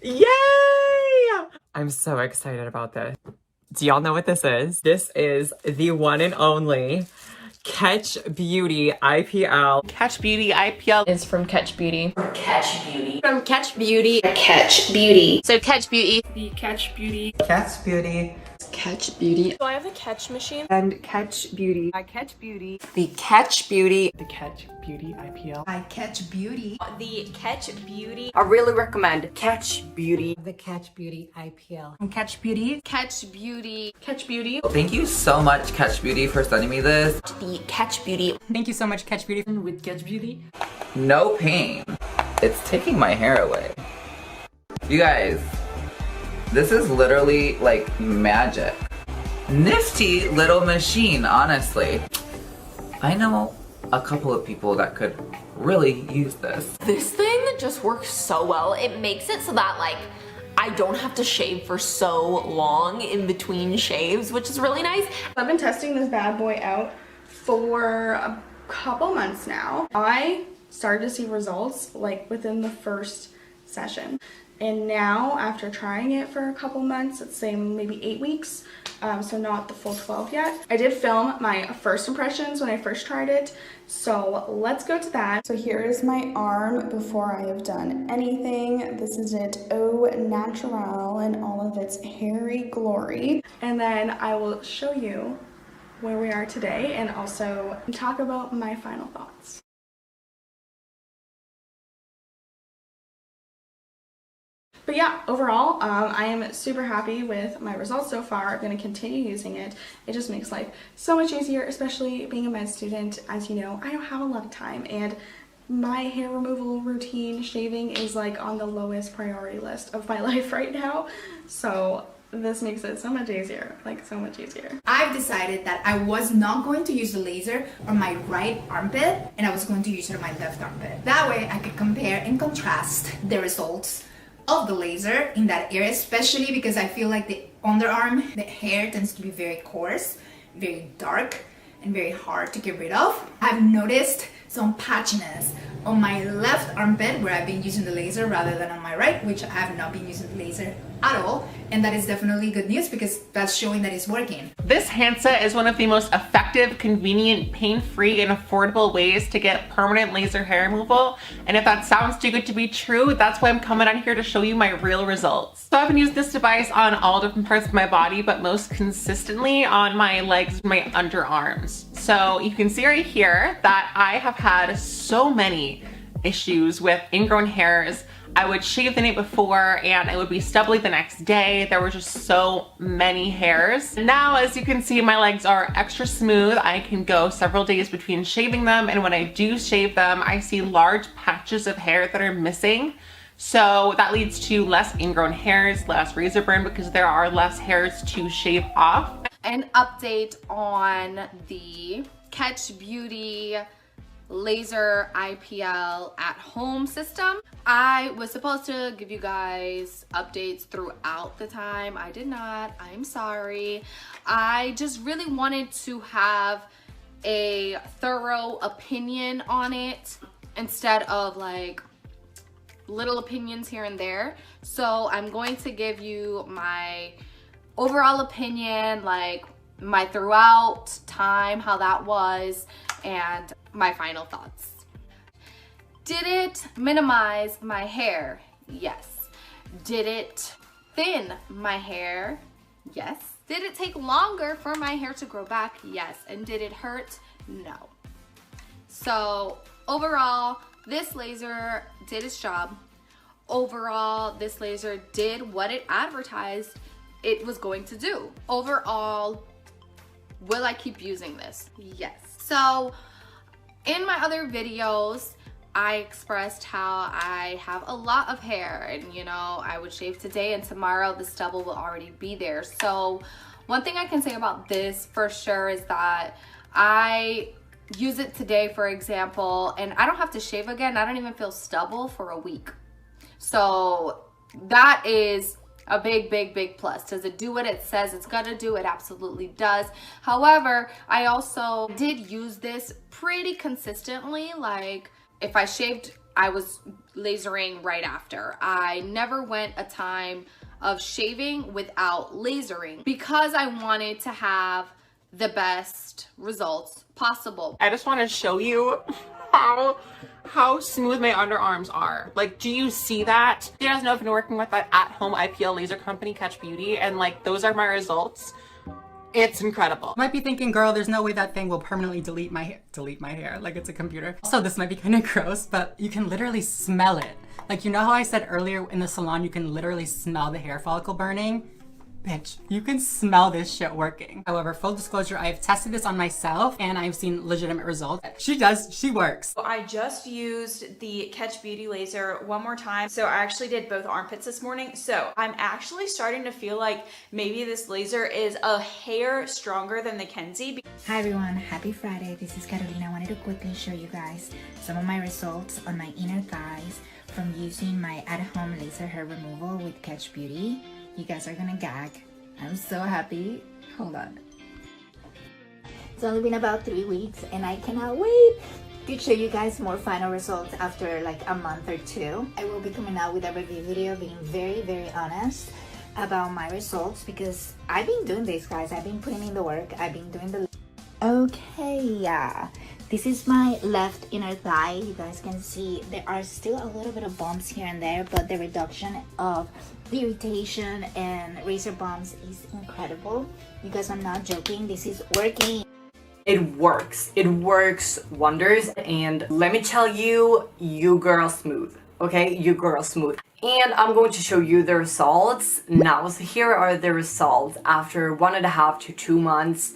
Yay! I'm so excited about this. Do y'all know what this is? This is the one and only KetchBeauty IPL. KetchBeauty IPL is from KetchBeauty. KetchBeauty. From KetchBeauty. KetchBeauty. So KetchBeauty. The KetchBeauty. KetchBeauty. KetchBeauty. So I have the Ketch machine. And KetchBeauty. I KetchBeauty. The KetchBeauty. The KetchBeauty IPL. I KetchBeauty. The KetchBeauty. I really recommend KetchBeauty. The KetchBeauty IPL. KetchBeauty. KetchBeauty. KetchBeauty. Thank you so much, KetchBeauty, for sending me this. The KetchBeauty. Thank you so much, KetchBeauty. With KetchBeauty. No pain. It's taking my hair away. You guys, this is literally like magic. Nifty little machine, honestly. I know a couple of people that could really use this. This thing just works so well. It makes it so that like I don't have to shave for so long in between shaves, which is really nice. I've been testing this bad boy out for a couple months now. I started to see results like within the first session. And now, after trying it for a couple months, let's say maybe 8 weeks, so not the full 12 yet. I did film my first impressions when I first tried it, so let's go to that. So here is my arm before I have done anything. This is it au naturel in all of its hairy glory. And then I will show you where we are today and also talk about my final thoughts. But yeah, overall, I am super happy with my results so far. I'm going to continue using it. It just makes life so much easier, especially being a med student. As you know, I don't have a lot of time, and my hair removal routine, shaving, is like on the lowest priority list of my life right now. So this makes it so much easier, like so much easier. I've decided that I was not going to use the laser on my right armpit, and I was going to use it on my left armpit. That way I could compare and contrast the results of the laser in that area, especially because I feel like the underarm, the hair tends to be very coarse, very dark, and very hard to get rid of. I've noticed some patchiness on my left armpit where I've been using the laser rather than on my right, which I have not been using the laser at all, and that is definitely good news because that's showing that it's working. This handset is one of the most effective, convenient, pain-free, and affordable ways to get permanent laser hair removal. And if that sounds too good to be true, that's why I'm coming on here to show you my real results. So I've been using this device on all different parts of my body, but most consistently on my legs, my underarms. So you can see right here that I have had so many issues with ingrown hairs. I would shave the night before and it would be stubbly the next day. There were just so many hairs. Now, as you can see, my legs are extra smooth. I can go several days between shaving them, and when I do shave them, I see large patches of hair that are missing. So that leads to less ingrown hairs, less razor burn because there are less hairs to shave off. An update on the KetchBeauty laser IPL at home system. I was supposed to give you guys updates throughout the time. I did not. I'm sorry. I just really wanted to have a thorough opinion on it instead of like little opinions here and there. So I'm going to give you my overall opinion, like my throughout time, how that was, and my final thoughts. Did it minimize my hair? Yes. Did it thin my hair? Yes. Did it take longer for my hair to grow back? Yes. And did it hurt? No. So overall, this laser did its job. Overall, this laser did what it advertised it was going to do. Overall, will I keep using this? Yes. So in my other videos, I expressed how I have a lot of hair and, you know, I would shave today and tomorrow the stubble will already be there. So one thing I can say about this for sure is that I use it today, for example, and I don't have to shave again. I don't even feel stubble for a week. So that is a big plus. Does it do what it says it's gonna do? It absolutely does. However, I also did use this pretty consistently. Like if I shaved I was lasering right after. I never went a time of shaving without lasering because I wanted to have the best results possible. I just want to show you how smooth my underarms are. Like, do you see that? You guys know I've been working with that at-home IPL laser company, KetchBeauty, and like those are my results. It's incredible. You might be thinking, girl, there's no way that thing will permanently delete my hair like it's a computer. Also, this might be kind of gross, but you can literally smell it. Like, you know how I said earlier in the salon, you can literally smell the hair follicle burning? Bitch, you can smell this shit working. However, full disclosure, I've tested this on myself and I've seen legitimate results. She works. I just used the KetchBeauty laser one more time. So I actually did both armpits this morning. So I'm actually starting to feel like maybe this laser is a hair stronger than the Kenzie. Hi everyone, happy Friday. This is Carolina. I wanted to quickly show you guys some of my results on my inner thighs from using my at-home laser hair removal with KetchBeauty. You guys are gonna gag. I'm so happy. Hold on. It's only been about 3 weeks and I cannot wait to show you guys more final results after like a month or two. I will be coming out with a review video being very honest about my results because I've been doing this, guys. I've been putting in the work. I've been doing the... Okay, yeah. This is my left inner thigh. You guys can see there are still a little bit of bumps here and there, but the reduction of the irritation and razor bumps is incredible. You guys, I'm not joking. This is working. It works. It works wonders. And let me tell you, you girl smooth. Okay, you girl smooth. And I'm going to show you the results now. So here are the results after 1.5 to 2 months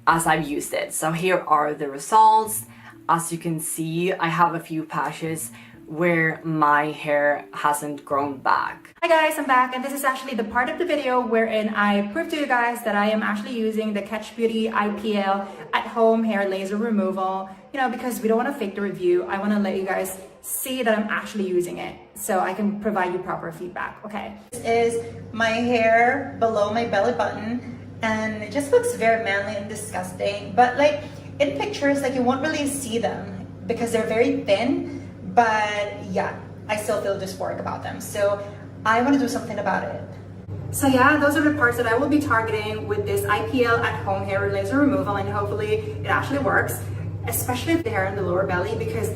as I've used it. So here are the results. As you can see, I have a few patches where my hair hasn't grown back. Hi guys, I'm back, and this is actually the part of the video wherein I prove to you guys that I am actually using the KetchBeauty IPL at-home hair laser removal. You know, because we don't want to fake the review. I want to let you guys see that I'm actually using it so I can provide you proper feedback, okay? This is my hair below my belly button, and it just looks very manly and disgusting, but like in pictures, like you won't really see them because they're very thin. But yeah, I still feel dysphoric about them. So I want to do something about it. So yeah, those are the parts that I will be targeting with this IPL at-home hair laser removal, and hopefully it actually works, especially the hair in the lower belly, because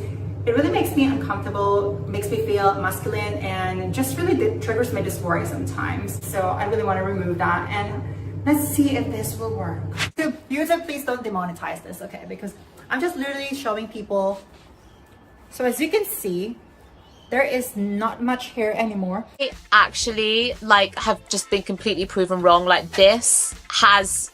it really makes me uncomfortable, makes me feel masculine, and just really triggers my dysphoria sometimes. So I really want to remove that, and let's see if this will work. So user, please don't demonetize this, okay? Because I'm just literally showing people. So as you can see, there is not much hair anymore. I actually have just been completely proven wrong. Like this has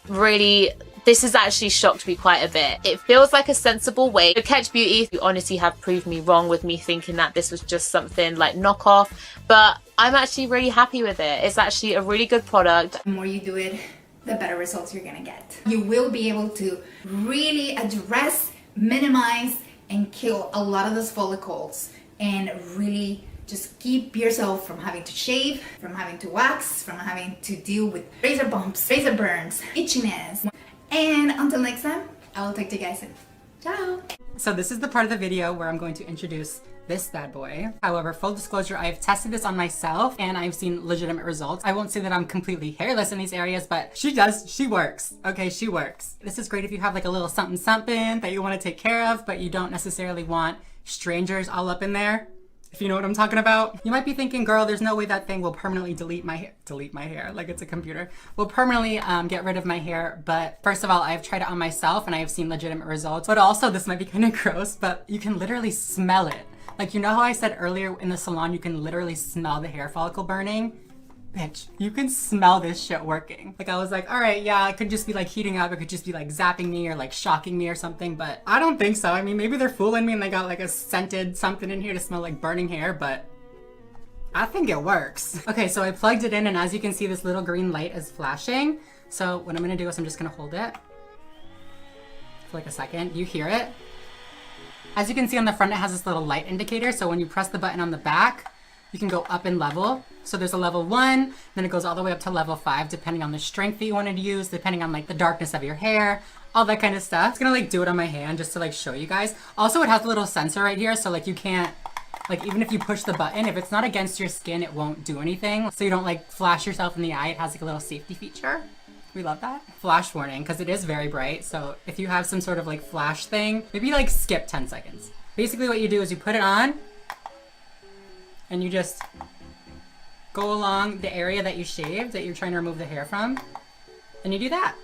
actually shocked me quite a bit. It feels like a sensible way. The KetchBeauty, you honestly have proved me wrong with me thinking that this was just something like knockoff, but I'm actually really happy with it. It's actually a really good product. The more you do it, the better results you're gonna get. You will be able to really address, minimize, and kill a lot of those follicles and really just keep yourself from having to shave, from having to wax, from having to deal with razor bumps, razor burns, itchiness. And until next time, I will talk to you guys soon. Ciao! So this is the part of the video where I'm going to introduce this bad boy. However, full disclosure, I've tested this on myself and I've seen legitimate results. I won't say that I'm completely hairless in these areas, but she works. Okay, she works. This is great if you have like a little something that you want to take care of, but you don't necessarily want strangers all up in there. If you know what I'm talking about. You might be thinking, girl, there's no way that thing will permanently delete my hair like it's a computer. Will permanently get rid of my hair, but first of all, I've tried it on myself and I have seen legitimate results. But also, this might be kind of gross, but you can literally smell it. Like, you know how I said earlier in the salon, you can literally smell the hair follicle burning? Bitch, you can smell this shit working. Like, I was like, all right, yeah, it could just be like heating up. It could just be like zapping me or like shocking me or something, but I don't think so. I mean, maybe they're fooling me and they got like a scented something in here to smell like burning hair, but I think it works. Okay, so I plugged it in and as you can see, this little green light is flashing. So what I'm gonna do is I'm just gonna hold it for like a second. You hear it? As you can see on the front, it has this little light indicator. So when you press the button on the back, you can go up in level. So there's a level 1, then it goes all the way up to level 5, depending on the strength that you wanted to use, depending on like the darkness of your hair, all that kind of stuff. It's gonna like do it on my hand just to like show you guys. Also, it has a little sensor right here, so like you can't Like even if you push the button, if it's not against your skin, it won't do anything. So you don't like flash yourself in the eye. It has like a little safety feature. We love that. Flash warning, because it is very bright. So if you have some sort of like flash thing, maybe like skip 10 seconds. Basically what you do is you put it on and you just go along the area that you shaved, that you're trying to remove the hair from, and you do that.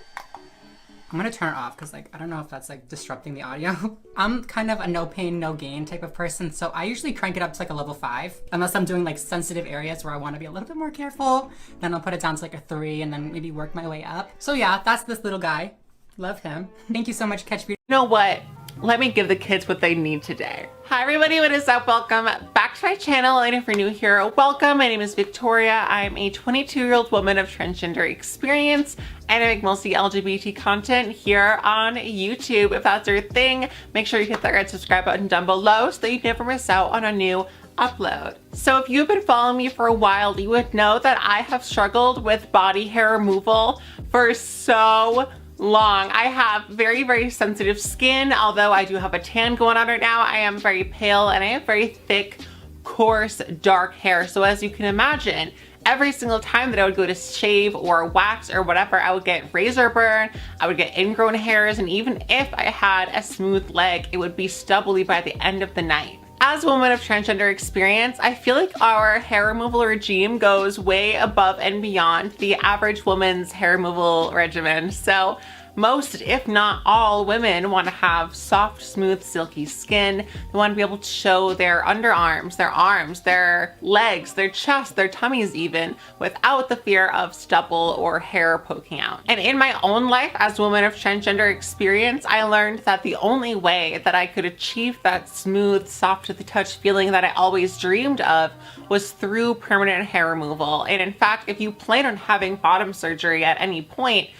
I'm gonna turn it off because like, I don't know if that's like disrupting the audio. I'm kind of a no pain, no gain type of person. So I usually crank it up to like a level 5, unless I'm doing like sensitive areas where I wanna be a little bit more careful. Then I'll put it down to like a 3 and then maybe work my way up. So yeah, that's this little guy. Love him. Thank you so much, KetchBeauty. You know what? Let me give the kids what they need today. Hi everybody, what is up? Welcome back to my channel, and if you're new here, welcome. My name is Victoria. I'm a 22-year-old woman of transgender experience, and I make mostly LGBT content here on YouTube. If that's your thing, make sure you hit that red subscribe button down below so that you never miss out on a new upload. So if you've been following me for a while, you would know that I have struggled with body hair removal for so long. I have very, very sensitive skin. Although I do have a tan going on right now, I am very pale and I have very thick, coarse, dark hair. So as you can imagine, every single time that I would go to shave or wax or whatever, I would get razor burn, I would get ingrown hairs, and even if I had a smooth leg, it would be stubbly by the end of the night. As a woman of transgender experience, I feel like our hair removal regime goes way above and beyond the average woman's hair removal regimen. So most, if not all, women want to have soft, smooth, silky skin. They want to be able to show their underarms, their arms, their legs, their chest, their tummies even, without the fear of stubble or hair poking out. And in my own life as a woman of transgender experience, I learned that the only way that I could achieve that smooth, soft to the touch feeling that I always dreamed of was through permanent hair removal. And in fact, if you plan on having bottom surgery at any point,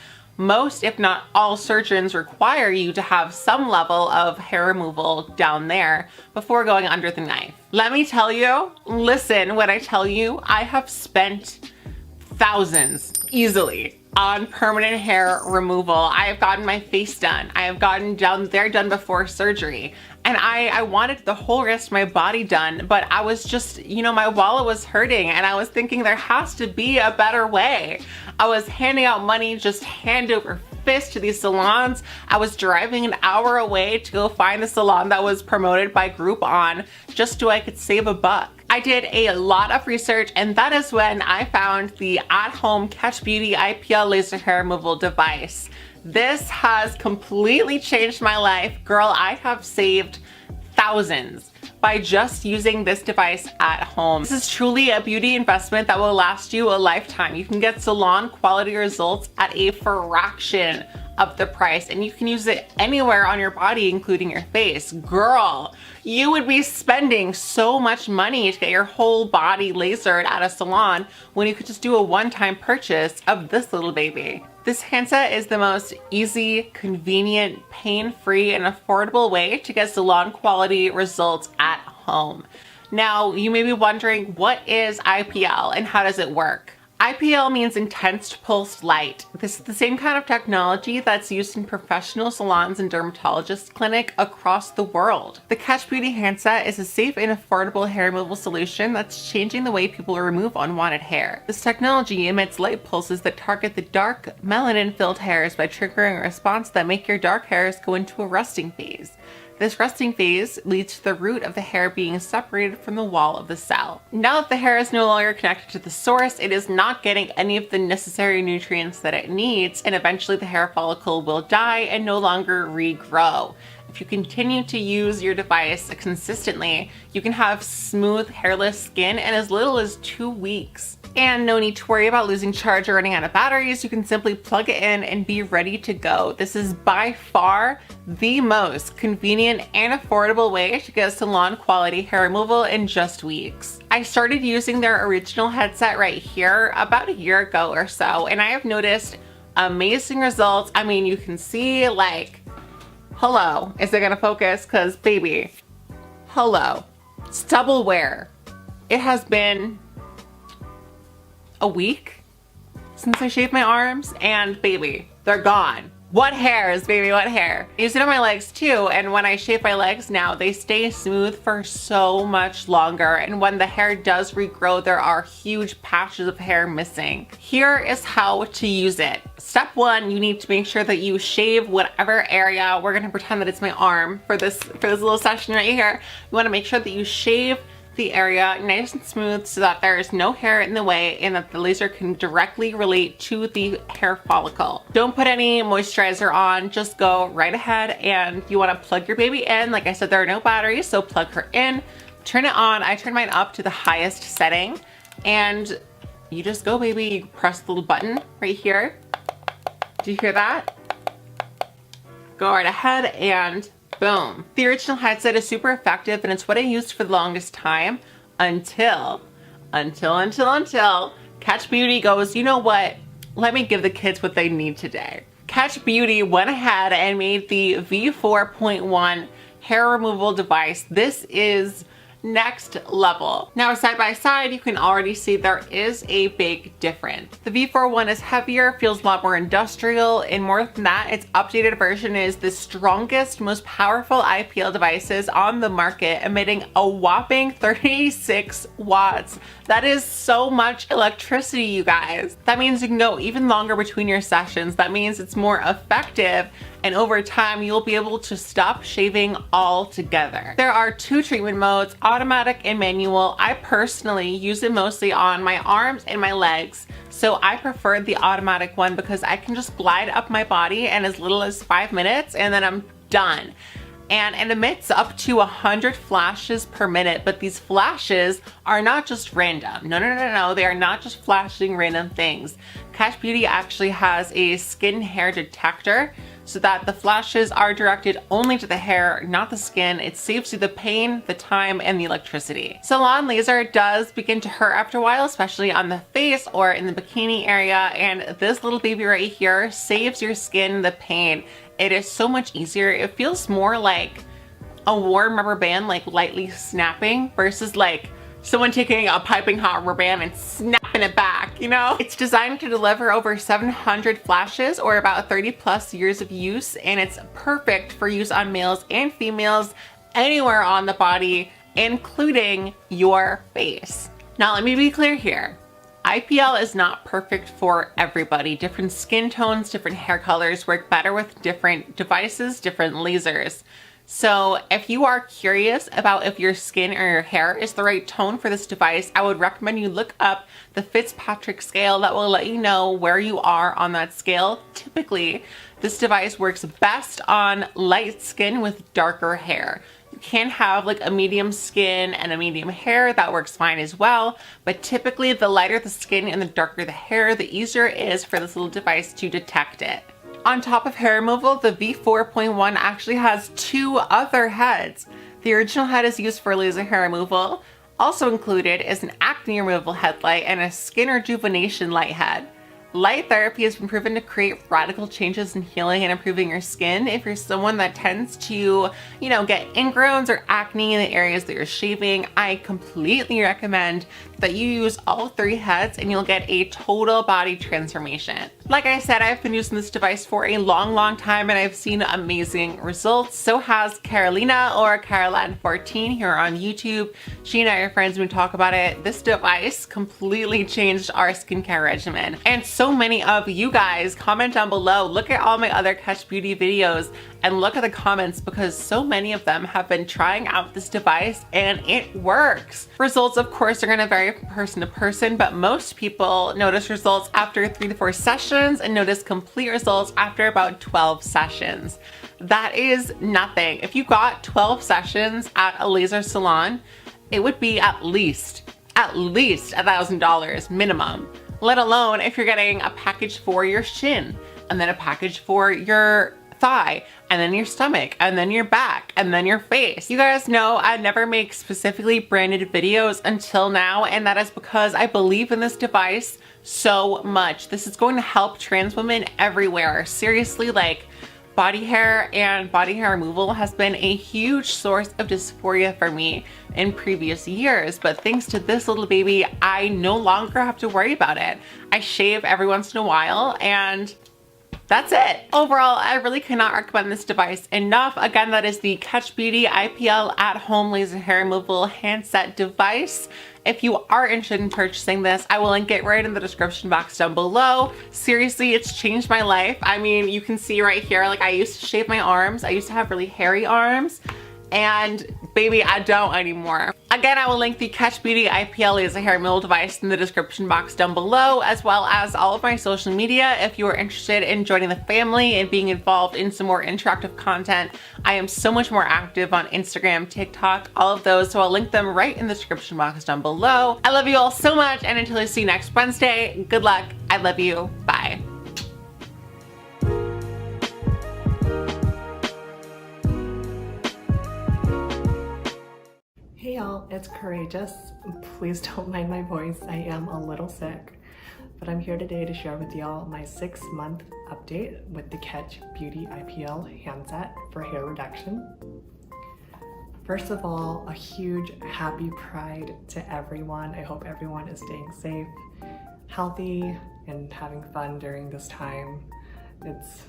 most, if not all, surgeons require you to have some level of hair removal down there before going under the knife. Let me tell you, listen when I tell you, I have spent thousands easily on permanent hair removal. I have gotten my face done. I have gotten down there done before surgery. And I wanted the whole rest of my body done, but I was just, you know, my wallet was hurting and I was thinking there has to be a better way. I was handing out money just hand over fist to these salons. I was driving an hour away to go find the salon that was promoted by Groupon just so I could save a buck. I did a lot of research, and that is when I found the at-home KetchBeauty IPL laser hair removal device. This has completely changed my life. Girl, I have saved thousands by just using this device at home. This is truly a beauty investment that will last you a lifetime. You can get salon quality results at a fraction of the price, and you can use it anywhere on your body, including your face. Girl, you would be spending so much money to get your whole body lasered at a salon when you could just do a one-time purchase of this little baby. This handset is the most easy, convenient, pain-free, and affordable way to get salon quality results at home. Now, you may be wondering, what is IPL and how does it work? IPL means intense pulsed light. This is the same kind of technology that's used in professional salons and dermatologist clinic across the world. The KetchBeauty handset is a safe and affordable hair removal solution that's changing the way people remove unwanted hair. This technology emits light pulses that target the dark, melanin-filled hairs by triggering a response that make your dark hairs go into a resting phase. This resting phase leads to the root of the hair being separated from the wall of the cell. Now that the hair is no longer connected to the source, it is not getting any of the necessary nutrients that it needs, and eventually the hair follicle will die and no longer regrow. If you continue to use your device consistently, you can have smooth, hairless skin in as little as 2 weeks. And no need to worry about losing charge or running out of batteries. You can simply plug it in and be ready to go. This is by far the most convenient and affordable way to get salon quality hair removal in just weeks. I started using their original headset right here about a year ago or so, and I have noticed amazing results. I mean, you can see, like, hello, is it gonna focus? Cause baby, hello, stubble wear. It has been a week since I shaved my arms, and baby, they're gone. What hairs, baby, what hair? I use it on my legs too, and when I shave my legs now, they stay smooth for so much longer, and when the hair does regrow, there are huge patches of hair missing. Here is how to use it. Step one, you need to make sure that you shave whatever area. We're gonna pretend that it's my arm for this little session right here. You wanna make sure that you shave the area nice and smooth so that there is no hair in the way and that the laser can directly relate to the hair follicle. Don't put any moisturizer on, just go right ahead, and you want to plug your baby in. Like I said, there are no batteries, so plug her in, turn it on. I turn mine up to the highest setting, and you just go, baby. You press the little button right here. Do you hear that? Go right ahead and boom. The original headset is super effective, and it's what I used for the longest time until KetchBeauty goes, you know what? Let me give the kids what they need today. KetchBeauty went ahead and made the V4.1 hair removal device. This is next level. Now side by side, you can already see there is a big difference. The V4 one is heavier, feels a lot more industrial, and more than that, its updated version is the strongest, most powerful IPL devices on the market, emitting a whopping 36 watts. That is so much electricity, you guys. That means you can go even longer between your sessions. That means it's more effective, and over time you'll be able to stop shaving altogether. There are two treatment modes, automatic and manual. I personally use it mostly on my arms and my legs, so I prefer the automatic one because I can just glide up my body in as little as 5 minutes and then I'm done. And it emits up to 100 flashes per minute, but these flashes are not just random. No, they are not just flashing random things. KetchBeauty actually has a skin hair detector so that the flashes are directed only to the hair, not the skin. It saves you the pain, the time, and the electricity. Salon laser does begin to hurt after a while, especially on the face or in the bikini area, and this little baby right here saves your skin the pain. It is so much easier. It feels more like a warm rubber band, like lightly snapping, versus like someone taking a piping hot rubber band and snapping it back, you know? It's designed to deliver over 700 flashes or about 30+ years of use, and it's perfect for use on males and females anywhere on the body, including your face. Now, let me be clear here. IPL is not perfect for everybody. Different skin tones, different hair colors work better with different devices, different lasers. So if you are curious about if your skin or your hair is the right tone for this device, I would recommend you look up the Fitzpatrick scale. That will let you know where you are on that scale. Typically, this device works best on light skin with darker hair. You can have like a medium skin and a medium hair, that works fine as well, but typically the lighter the skin and the darker the hair, the easier it is for this little device to detect it. On top of hair removal, the V4.1 actually has two other heads. The original head is used for laser hair removal. Also included is an acne removal headlight and a skin rejuvenation light head. Light therapy has been proven to create radical changes in healing and improving your skin. If you're someone that tends to, get ingrowns or acne in the areas that you're shaving, I completely recommend that you use all three heads and you'll get a total body transformation. Like I said, I've been using this device for a long time and I've seen amazing results. So has Carolina, or Caroline14 here on YouTube. She and I are friends when we talk about it. This device completely changed our skincare regimen. And so many of you guys comment down below, look at all my other KetchBeauty videos and look at the comments, because so many of them have been trying out this device and it works. Results, of course, are going to vary from person to person, but most people notice results after 3 to 4 sessions and notice complete results after about 12 sessions. That is nothing. If you got 12 sessions at a laser salon, it would be at least $1,000 minimum, let alone if you're getting a package for your shin and then a package for your thigh and then your stomach and then your back and then your face. You guys know I never make specifically branded videos until now, and that is because I believe in this device so much. This is going to help trans women everywhere. Seriously, like, body hair and body hair removal has been a huge source of dysphoria for me in previous years, but thanks to this little baby, I no longer have to worry about it. I shave every once in a while and That's it. Overall, I really cannot recommend this device enough. Again, that is the KetchBeauty IPL at-home laser hair removal handset device. If you are interested in purchasing this, I will link it right in the description box down below. Seriously, it's changed my life. I mean, you can see right here, like I used to shave my arms. I used to have really hairy arms. And baby, I don't anymore. Again, I will link the KetchBeauty IPL laser hair removal device in the description box down below, as well as all of my social media. If you are interested in joining the family and being involved in some more interactive content, I am so much more active on Instagram, TikTok, all of those. So I'll link them right in the description box down below. I love you all so much. And until I see you next Wednesday, good luck. I love you. Bye. Hey y'all, it's Courageous. Please don't mind my voice, I am a little sick, but I'm here today to share with y'all my 6-month update with the KetchBeauty IPL handset for hair reduction. First of all, a huge happy Pride to everyone. I hope everyone is staying safe, healthy, and having fun during this time. It's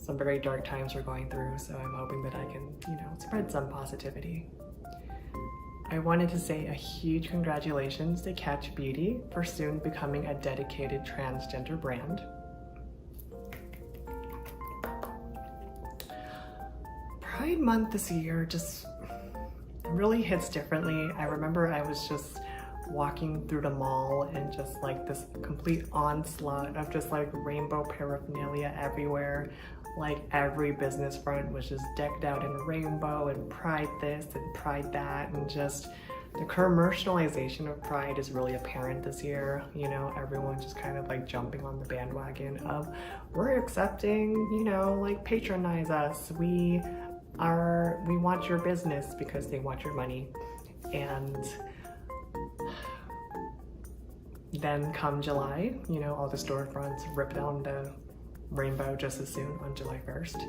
some very dark times we're going through, so I'm hoping that I can, spread some positivity. I wanted to say a huge congratulations to KetchBeauty for soon becoming a dedicated transgender brand. Pride Month this year just really hits differently. I remember I was just walking through the mall and just like this complete onslaught of just like rainbow paraphernalia everywhere. Like every business front was just decked out in rainbow and Pride this and Pride that, and just the commercialization of Pride is really apparent this year. Everyone just kind of like jumping on the bandwagon of we're accepting, like patronize us. We want your business because they want your money. And then come July, all the storefronts rip down the rainbow just as soon on July 1st.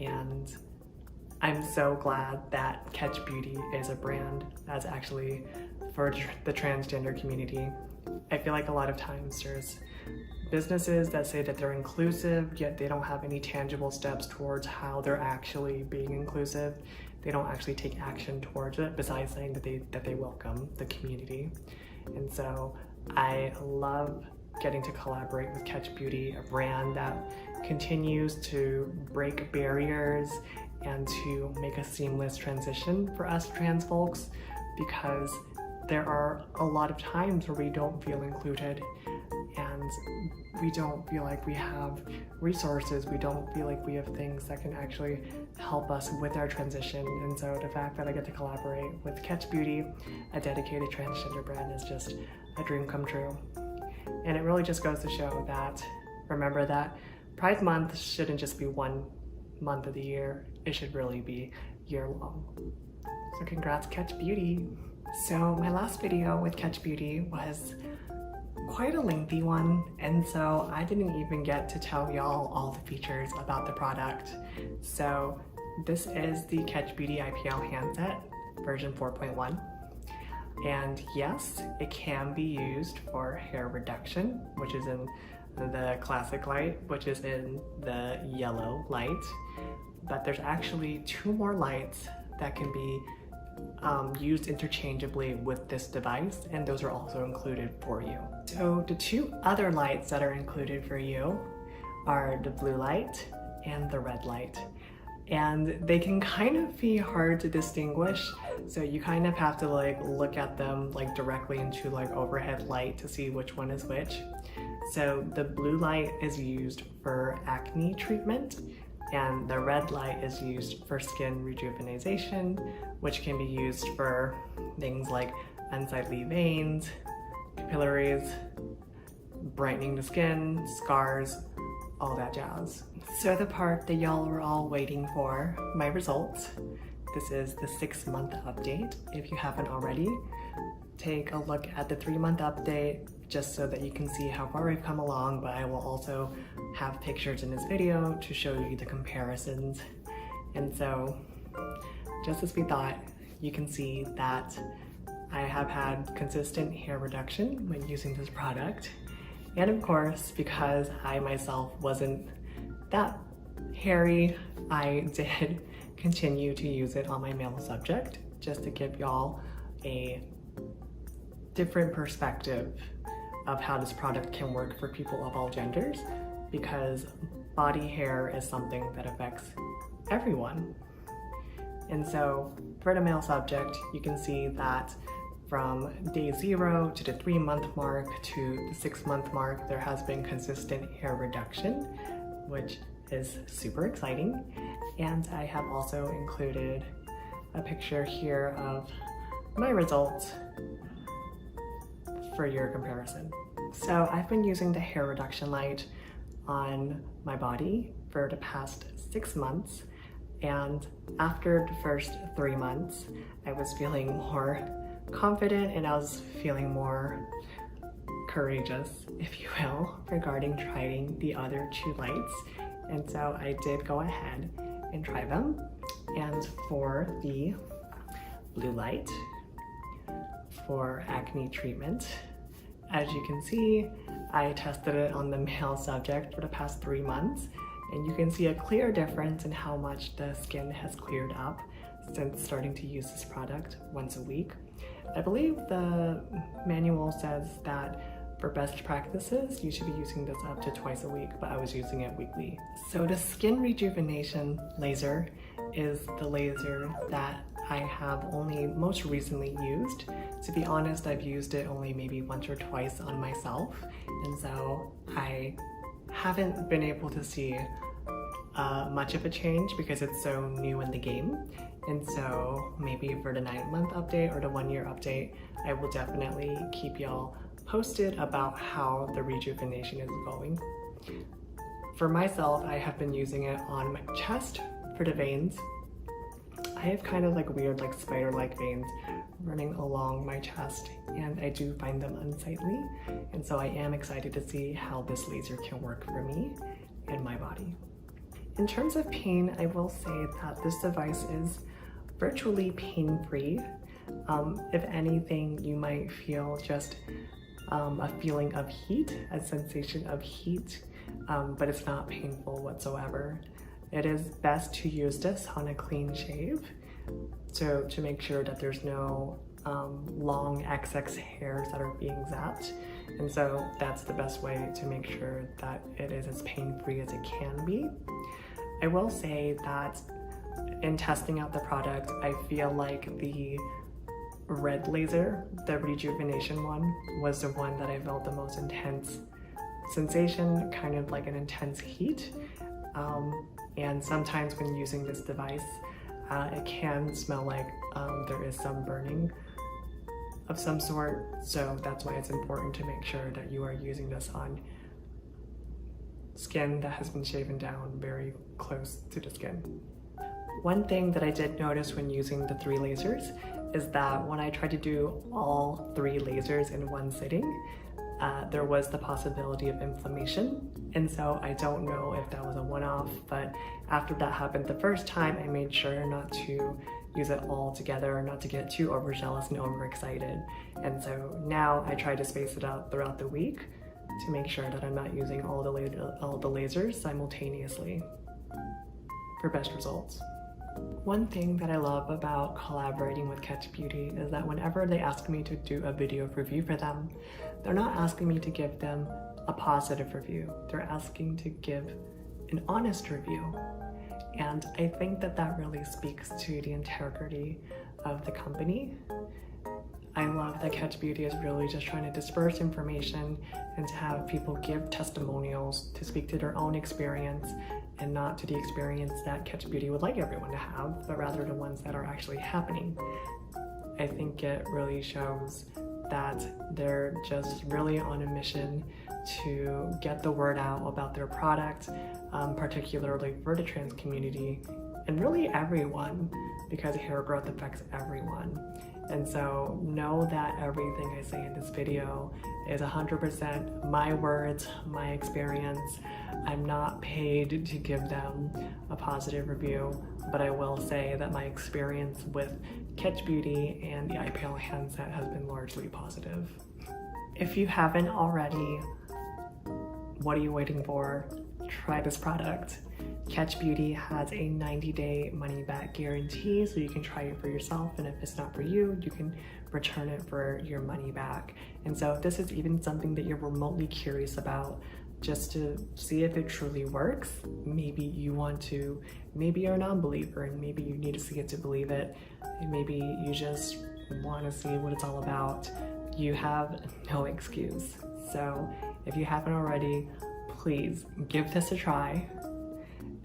And I'm so glad that KetchBeauty is a brand that's actually for the transgender community. I feel like a lot of times there's businesses that say that they're inclusive, yet they don't have any tangible steps towards how they're actually being inclusive. They don't actually take action towards it besides saying that they welcome the community. And so I love getting to collaborate with KetchBeauty, a brand that continues to break barriers and to make a seamless transition for us trans folks, because there are a lot of times where we don't feel included and we don't feel like we have resources, we don't feel like we have things that can actually help us with our transition. And so the fact that I get to collaborate with KetchBeauty, a dedicated transgender brand, is just a dream come true. And it really just goes to show that, remember that Pride Month shouldn't just be one month of the year, it should really be year long. So congrats KetchBeauty. So my last video with KetchBeauty was quite a lengthy one, and so I didn't even get to tell y'all all the features about the product. So this is the KetchBeauty IPL handset version 4.1. And yes, it can be used for hair reduction, which is in the classic light, which is in the yellow light. But there's actually 2 more lights that can be used interchangeably with this device, and those are also included for you. So the 2 other lights that are included for you are the blue light and the red light. And they can kind of be hard to distinguish, so you kind of have to like look at them like directly into like overhead light to see which one is which. So the blue light is used for acne treatment, and the red light is used for skin rejuvenation, which can be used for things like unsightly veins, capillaries, brightening the skin, scars, all that jazz. So the part that y'all were all waiting for, my results. This is the 6-month update. If you haven't already, take a look at the 3-month update just so that you can see how far we've come along, but I will also have pictures in this video to show you the comparisons. And so, just as we thought, you can see that I have had consistent hair reduction when using this product, And of course, because I myself wasn't that hairy, I did continue to use it on my male subject just to give y'all a different perspective of how this product can work for people of all genders, because body hair is something that affects everyone. And so for the male subject, you can see that from day 0 to the 3-month mark to the 6-month mark, there has been consistent hair reduction, which is super exciting. And I have also included a picture here of my results for your comparison. So I've been using the hair reduction light on my body for the past 6 months, and after the first 3 months, I was feeling more confident and I was feeling more courageous, if you will, regarding trying the other 2 lights. And so I did go ahead and try them. And for the blue light, for acne treatment, as you can see, I tested it on the male subject for the past 3 months, and you can see a clear difference in how much the skin has cleared up since starting to use this product once a week. I believe the manual says that for best practices, you should be using this up to twice a week, but I was using it weekly. So the skin rejuvenation laser is the laser that I have only most recently used. To be honest, I've used it only maybe once or twice on myself, and so I haven't been able to see much of a change because it's so new in the game. And so maybe for the 9-month update or the 1-year update, I will definitely keep y'all posted about how the rejuvenation is going. For myself, I have been using it on my chest for the veins. I have kind of like weird, like spider-like veins running along my chest, and I do find them unsightly. And so I am excited to see how this laser can work for me and my body. In terms of pain, I will say that this device is virtually pain-free. If anything, you might feel just a feeling of heat, a sensation of heat, but it's not painful whatsoever. It is best to use this on a clean shave, so to make sure that there's no long excess hairs that are being zapped. And so that's the best way to make sure that it is as pain-free as it can be. I will say that in testing out the product, I feel like the red laser, the rejuvenation one, was the one that I felt the most intense sensation, kind of like an intense heat. And sometimes when using this device, it can smell like there is some burning of some sort. So that's why it's important to make sure that you are using this on skin that has been shaven down very close to the skin. One thing that I did notice when using the 3 lasers is that when I tried to do all 3 lasers in one sitting, there was the possibility of inflammation. And so I don't know if that was a one-off, but after that happened the first time, I made sure not to use it all together, not to get too overzealous and overexcited. And so now I try to space it out throughout the week to make sure that I'm not using all the lasers simultaneously for best results. One thing that I love about collaborating with KetchBeauty is that whenever they ask me to do a video review for them, they're not asking me to give them a positive review. They're asking to give an honest review. And I think that that really speaks to the integrity of the company. I love that KetchBeauty is really just trying to disperse information and to have people give testimonials to speak to their own experience and not to the experience that KetchBeauty would like everyone to have, but rather the ones that are actually happening. I think it really shows that they're just really on a mission to get the word out about their product, particularly for the trans community, and really everyone, because hair growth affects everyone. And so know that everything I say in this video is 100% my words, my experience. I'm not paid to give them a positive review, but I will say that my experience with KetchBeauty and the IPL handset has been largely positive. If you haven't already, what are you waiting for? Try this product. KetchBeauty has a 90-day money-back guarantee, so you can try it for yourself, and if it's not for you, you can return it for your money back. And so if this is even something that you're remotely curious about, just to see if it truly works, maybe you want to, maybe you're a non-believer and maybe you need to see it to believe it, and maybe you just want to see what it's all about, you have no excuse. So if you haven't already, please give this a try.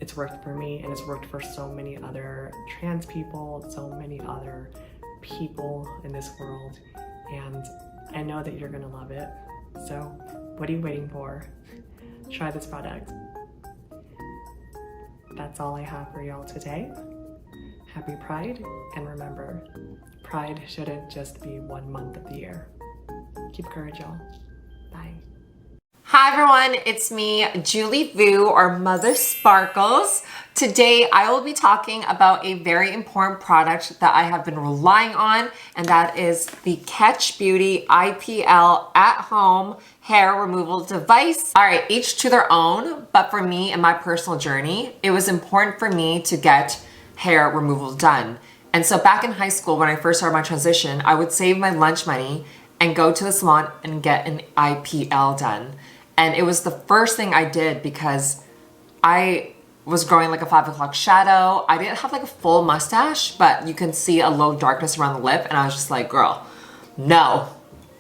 It's worked for me, and it's worked for so many other trans people, so many other people in this world, and I know that you're gonna love it. So what are you waiting for? Try this product. That's all I have for y'all today. Happy Pride, and remember, Pride shouldn't just be 1 month of the year. Keep courage, y'all. Bye. Hi everyone, it's me, Julie Vu, or Mother Sparkles. Today I will be talking about a very important product that I have been relying on, and that is the KetchBeauty IPL at-home hair removal device. All right, each to their own, but for me and my personal journey, it was important for me to get hair removal done. And so back in high school, when I first started my transition, I would save my lunch money and go to the salon and get an IPL done. And it was the first thing I did because I was growing like a 5 o'clock shadow. I didn't have like a full mustache, but you can see a low darkness around the lip. And I was just like, girl, no,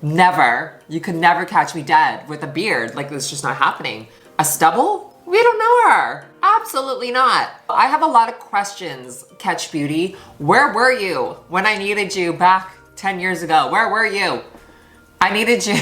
never. You could never catch me dead with a beard. Like, it's just not happening. A stubble? We don't know her. Absolutely not. I have a lot of questions, KetchBeauty. Where were you when I needed you back 10 years ago? Where were you? I needed you.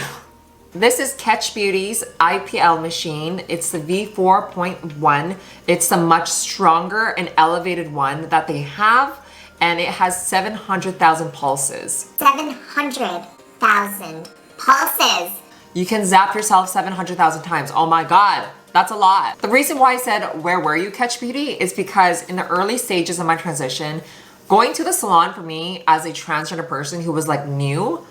This is KetchBeauty's IPL machine. It's the V4.1. It's the much stronger and elevated one that they have, and it has 700,000 pulses. 700,000 pulses. You can zap yourself 700,000 times. Oh my God, that's a lot. The reason why I said, where were you, KetchBeauty, is because in the early stages of my transition, going to the salon for me as a transgender person who was like new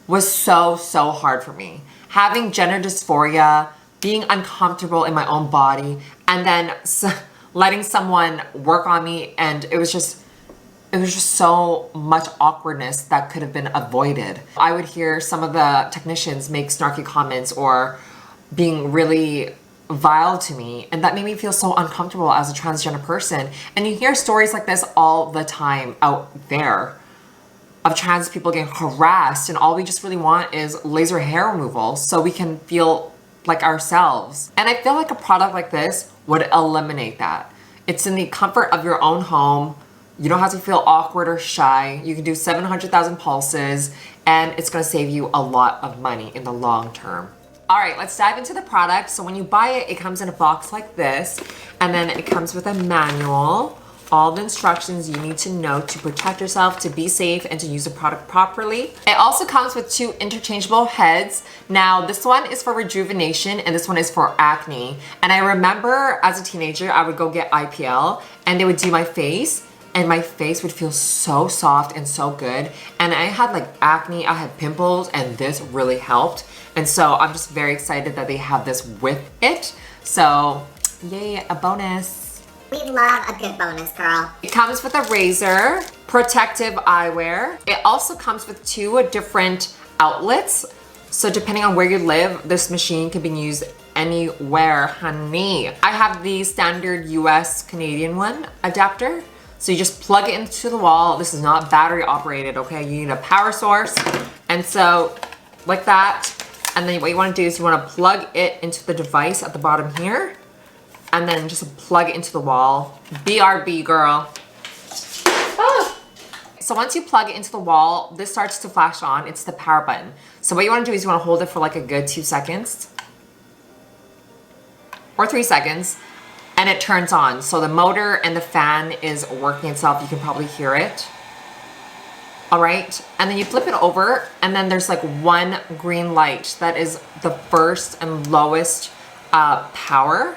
was so hard for me. Having gender dysphoria, being uncomfortable in my own body, and then letting someone work on me, and it was just so much awkwardness that could have been avoided. I would hear some of the technicians make snarky comments or being really vile to me, and that made me feel so uncomfortable as a transgender person. And you hear stories like this all the time out there of trans people getting harassed, and all we just really want is laser hair removal so we can feel like ourselves. And I feel like a product like this would eliminate that. It's in the comfort of your own home. You don't have to feel awkward or shy. You can do 700,000 pulses, and it's gonna save you a lot of money in the long term. All right, let's dive into the product. So when you buy it, it comes in a box like this, and then it comes with a manual, all the instructions you need to know to protect yourself, to be safe, and to use the product properly. It also comes with 2 interchangeable heads. Now, this one is for rejuvenation, and this one is for acne. And I remember as a teenager, I would go get IPL, and they would do my face, and my face would feel so soft and so good. And I had like acne, I had pimples, and this really helped. And so I'm just very excited that they have this with it. So, yay, a bonus. We love a good bonus, girl. It comes with a razor, protective eyewear. It also comes with 2 different outlets. So depending on where you live, this machine can be used anywhere, honey. I have the standard US Canadian one adapter. So you just plug it into the wall. This is not battery operated, okay? You need a power source. And so like that. And then what you wanna do is you wanna plug it into the device at the bottom here, and then just plug it into the wall. BRB, girl. Ah. So once you plug it into the wall, this starts to flash on. It's the power button. So what you wanna do is you wanna hold it for like a good 2 seconds or 3 seconds, and it turns on. So the motor and the fan is working itself. You can probably hear it. All right, and then you flip it over, and then there's like 1 green light. That is the first and lowest power.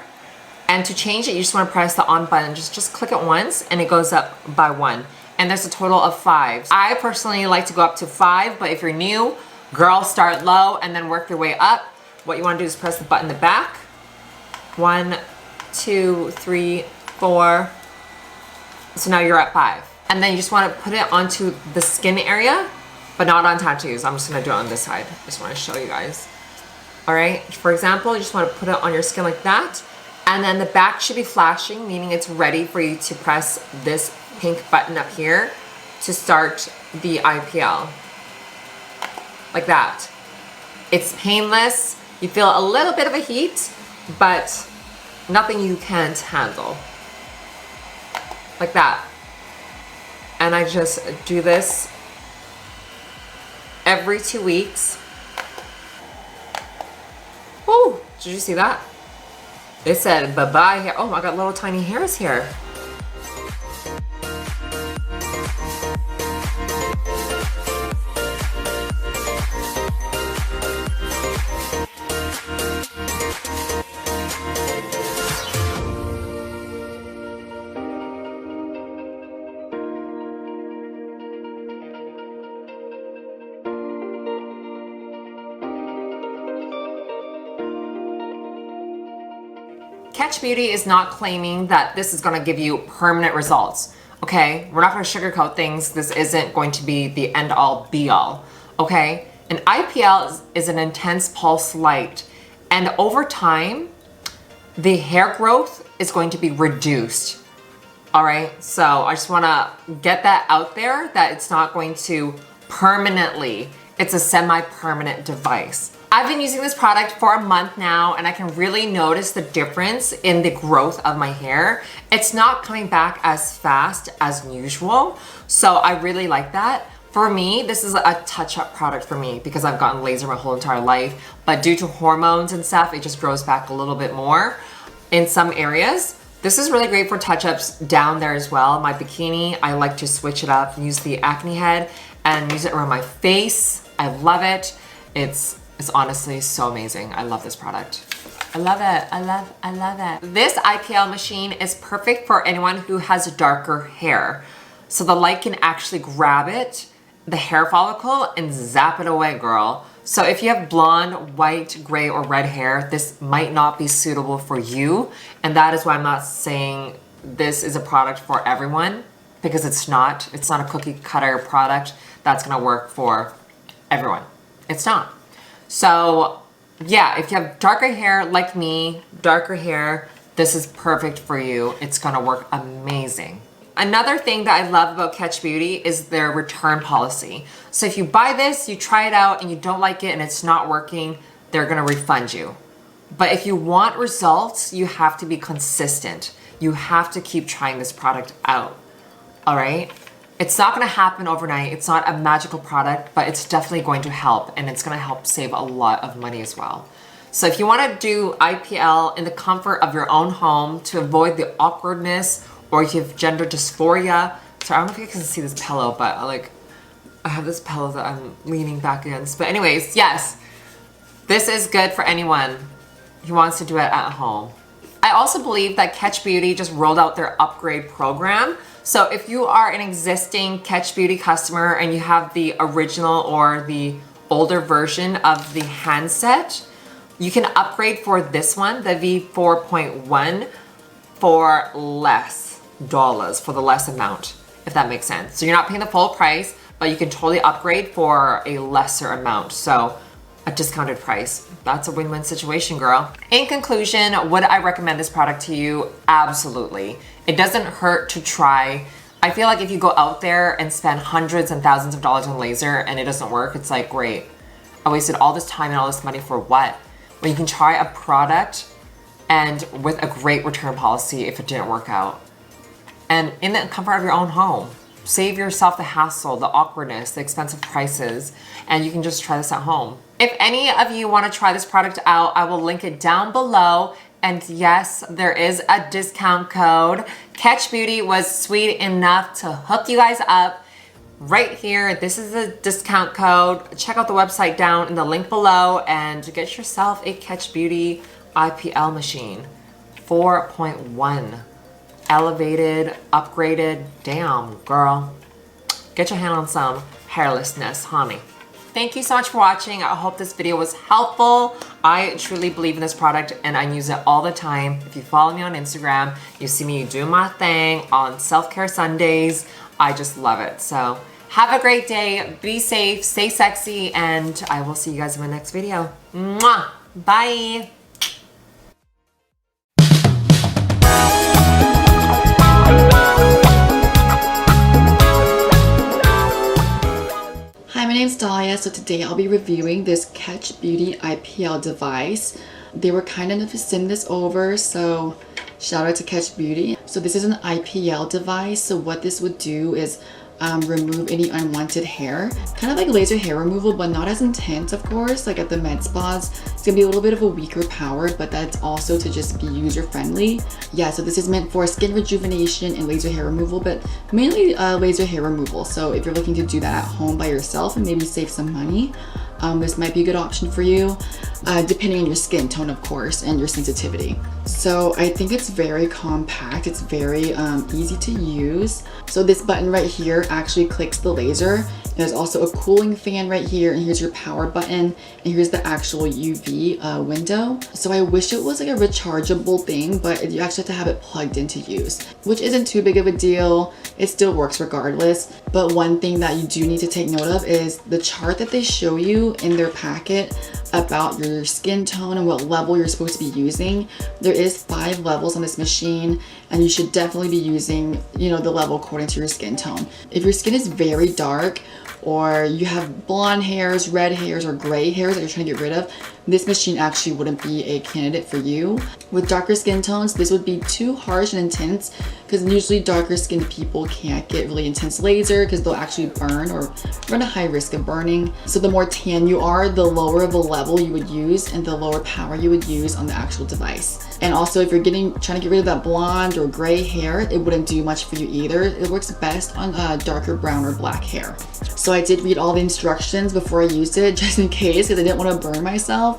And to change it, you just want to press the on button. Just click it once, and it goes up by 1. And there's a total of 5. I personally like to go up to 5, but if you're new, girl, start low and then work your way up. What you want to do is press the button in the back, 1, 2, 3, 4. So now you're at 5. And then you just want to put it onto the skin area, but not on tattoos. I'm just going to do it on this side. I just want to show you guys. All right. For example, you just want to put it on your skin like that. And then the back should be flashing, meaning it's ready for you to press this pink button up here to start the IPL. Like that. It's painless. You feel a little bit of a heat, but nothing you can't handle. Like that. And I just do this every 2 weeks. Woo! Did you see that? It said bye-bye hair. Oh, I got little tiny hairs here. KetchBeauty is not claiming that this is going to give you permanent results, okay? We're not going to sugarcoat things. This isn't going to be the end-all, be-all, okay? An IPL is an intense pulse light, and over time, the hair growth is going to be reduced, all right? So I just want to get that out there, that it's not going to permanently, it's a semi-permanent device. I've been using this product for a month now, and I can really notice the difference in the growth of my hair. It's not coming back as fast as usual, so I really like that. For me, this is a touch-up product for me because I've gotten laser my whole entire life, but due to hormones and stuff, it just grows back a little bit more in some areas. This is really great for touch-ups down there as well. My bikini, I like to switch it up, use the acne head and use it around my face. I love it. It's honestly so amazing. I love this product. I love it. I love it. This IPL machine is perfect for anyone who has darker hair. So the light can actually grab it, the hair follicle, and zap it away, girl. So if you have blonde, white, gray, or red hair, this might not be suitable for you. And that is why I'm not saying this is a product for everyone, because it's not. It's not a cookie cutter product that's gonna work for everyone. It's not. So yeah, if you have darker hair like me, darker hair, this is perfect for you. It's gonna work amazing. Another thing that I love about KetchBeauty is their return policy. So if you buy this, you try it out and you don't like it and it's not working, they're gonna refund you. But if you want results, you have to be consistent. You have to keep trying this product out, all right? It's not gonna happen overnight. It's not a magical product, but it's definitely going to help, and it's gonna help save a lot of money as well. So if you wanna do IPL in the comfort of your own home to avoid the awkwardness, or if you have gender dysphoria, sorry, I don't know if you can see this pillow, but I have this pillow that I'm leaning back against. But anyways, yes, this is good for anyone who wants to do it at home. I also believe that KetchBeauty just rolled out their upgrade program. So if you are an existing KetchBeauty customer and you have the original or the older version of the handset, you can upgrade for this one, the V4.1, for less dollars, for the less amount, if that makes sense. So you're not paying the full price, but you can totally upgrade for a lesser amount. So a discounted price. That's a win-win situation, girl. In conclusion, would I recommend this product to you? Absolutely. It doesn't hurt to try. I feel like if you go out there and spend hundreds and thousands of dollars on laser and it doesn't work, it's like, great. I wasted all this time and all this money for what? When you can try a product and with a great return policy if it didn't work out. And in the comfort of your own home. Save yourself the hassle, the awkwardness, the expensive prices, and you can just try this at home. If any of you want to try this product out, I will link it down below. And yes, there is a discount code. KetchBeauty was sweet enough to hook you guys up right here. This is a discount code. Check out the website down in the link below and get yourself a KetchBeauty IPL machine. 4.1. Elevated, upgraded. Damn, girl. Get your hand on some hairlessness, honey. thank you so much for watching. I hope this video was helpful. I truly believe in this product and I use it all the time. If you follow me on Instagram, you see me doing my thing on self-care Sundays. I just love it. So have a great day, be safe, stay sexy, and I will see you guys in my next video. Mwah! Bye! Hi, my name's Dahlia. So today I'll be reviewing this KetchBeauty IPL device. They were kind enough to send this over, so shout out to KetchBeauty. So this is an IPL device. So what this would do is remove any unwanted hair. Kind of like laser hair removal, but not as intense, of course, like at the med spas. It's gonna be a little bit of a weaker powered, but that's also to just be user friendly. Yeah, so this is meant for skin rejuvenation and laser hair removal, but mainly laser hair removal. So if you're looking to do that at home by yourself and maybe save some money, this might be a good option for you, depending on your skin tone, of course, and your sensitivity. So I think it's very compact. It's very easy to use. So this button right here actually clicks the laser. There's also a cooling fan right here, and here's your power button, and here's the actual UV window. So I wish it was like a rechargeable thing, but you actually have to have it plugged in to use, which isn't too big of a deal. It still works regardless. But one thing that you do need to take note of is the chart that they show you in their packet about your skin tone and what level you're supposed to be using. There is 5 levels on this machine, and you should definitely be using, you know, the level according to your skin tone. If your skin is very dark, or you have blonde hairs, red hairs, or gray hairs that you're trying to get rid of, this machine actually wouldn't be a candidate for you. With darker skin tones, this would be too harsh and intense, because usually darker skinned people can't get really intense laser because they'll actually burn or run a high risk of burning. So the more tan you are, the lower of a level you would use and the lower power you would use on the actual device. And also if you're trying to get rid of that blonde or gray hair, it wouldn't do much for you either. It works best on darker brown or black hair. So I did read all the instructions before I used it, just in case, because I didn't want to burn myself.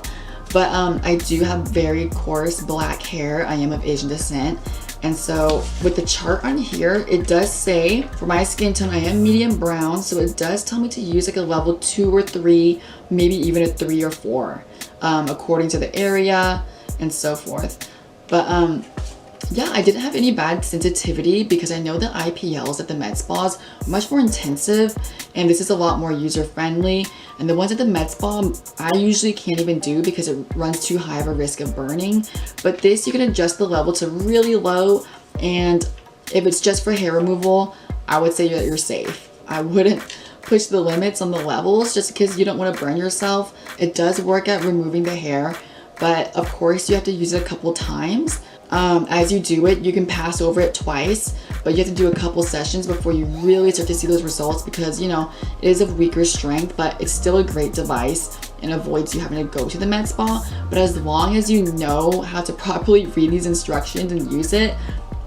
But I do have very coarse black hair. I am of Asian descent. And so with the chart on here, it does say for my skin tone, I am medium brown. So it does tell me to use like a level 2 or 3, maybe even a 3 or 4, according to the area and so forth. But yeah, I didn't have any bad sensitivity because I know the IPLs at the med spas are much more intensive, and this is a lot more user friendly. And the ones at the med spa, I usually can't even do because it runs too high of a risk of burning. But this, you can adjust the level to really low, and if it's just for hair removal, I would say that you're safe. I wouldn't push the limits on the levels just because you don't want to burn yourself. It does work at removing the hair, but of course you have to use it a couple times. As you do it, you can pass over it twice, but you have to do a couple sessions before you really start to see those results, because, you know, it is of weaker strength, but it's still a great device and avoids you having to go to the med spa. But as long as you know how to properly read these instructions and use it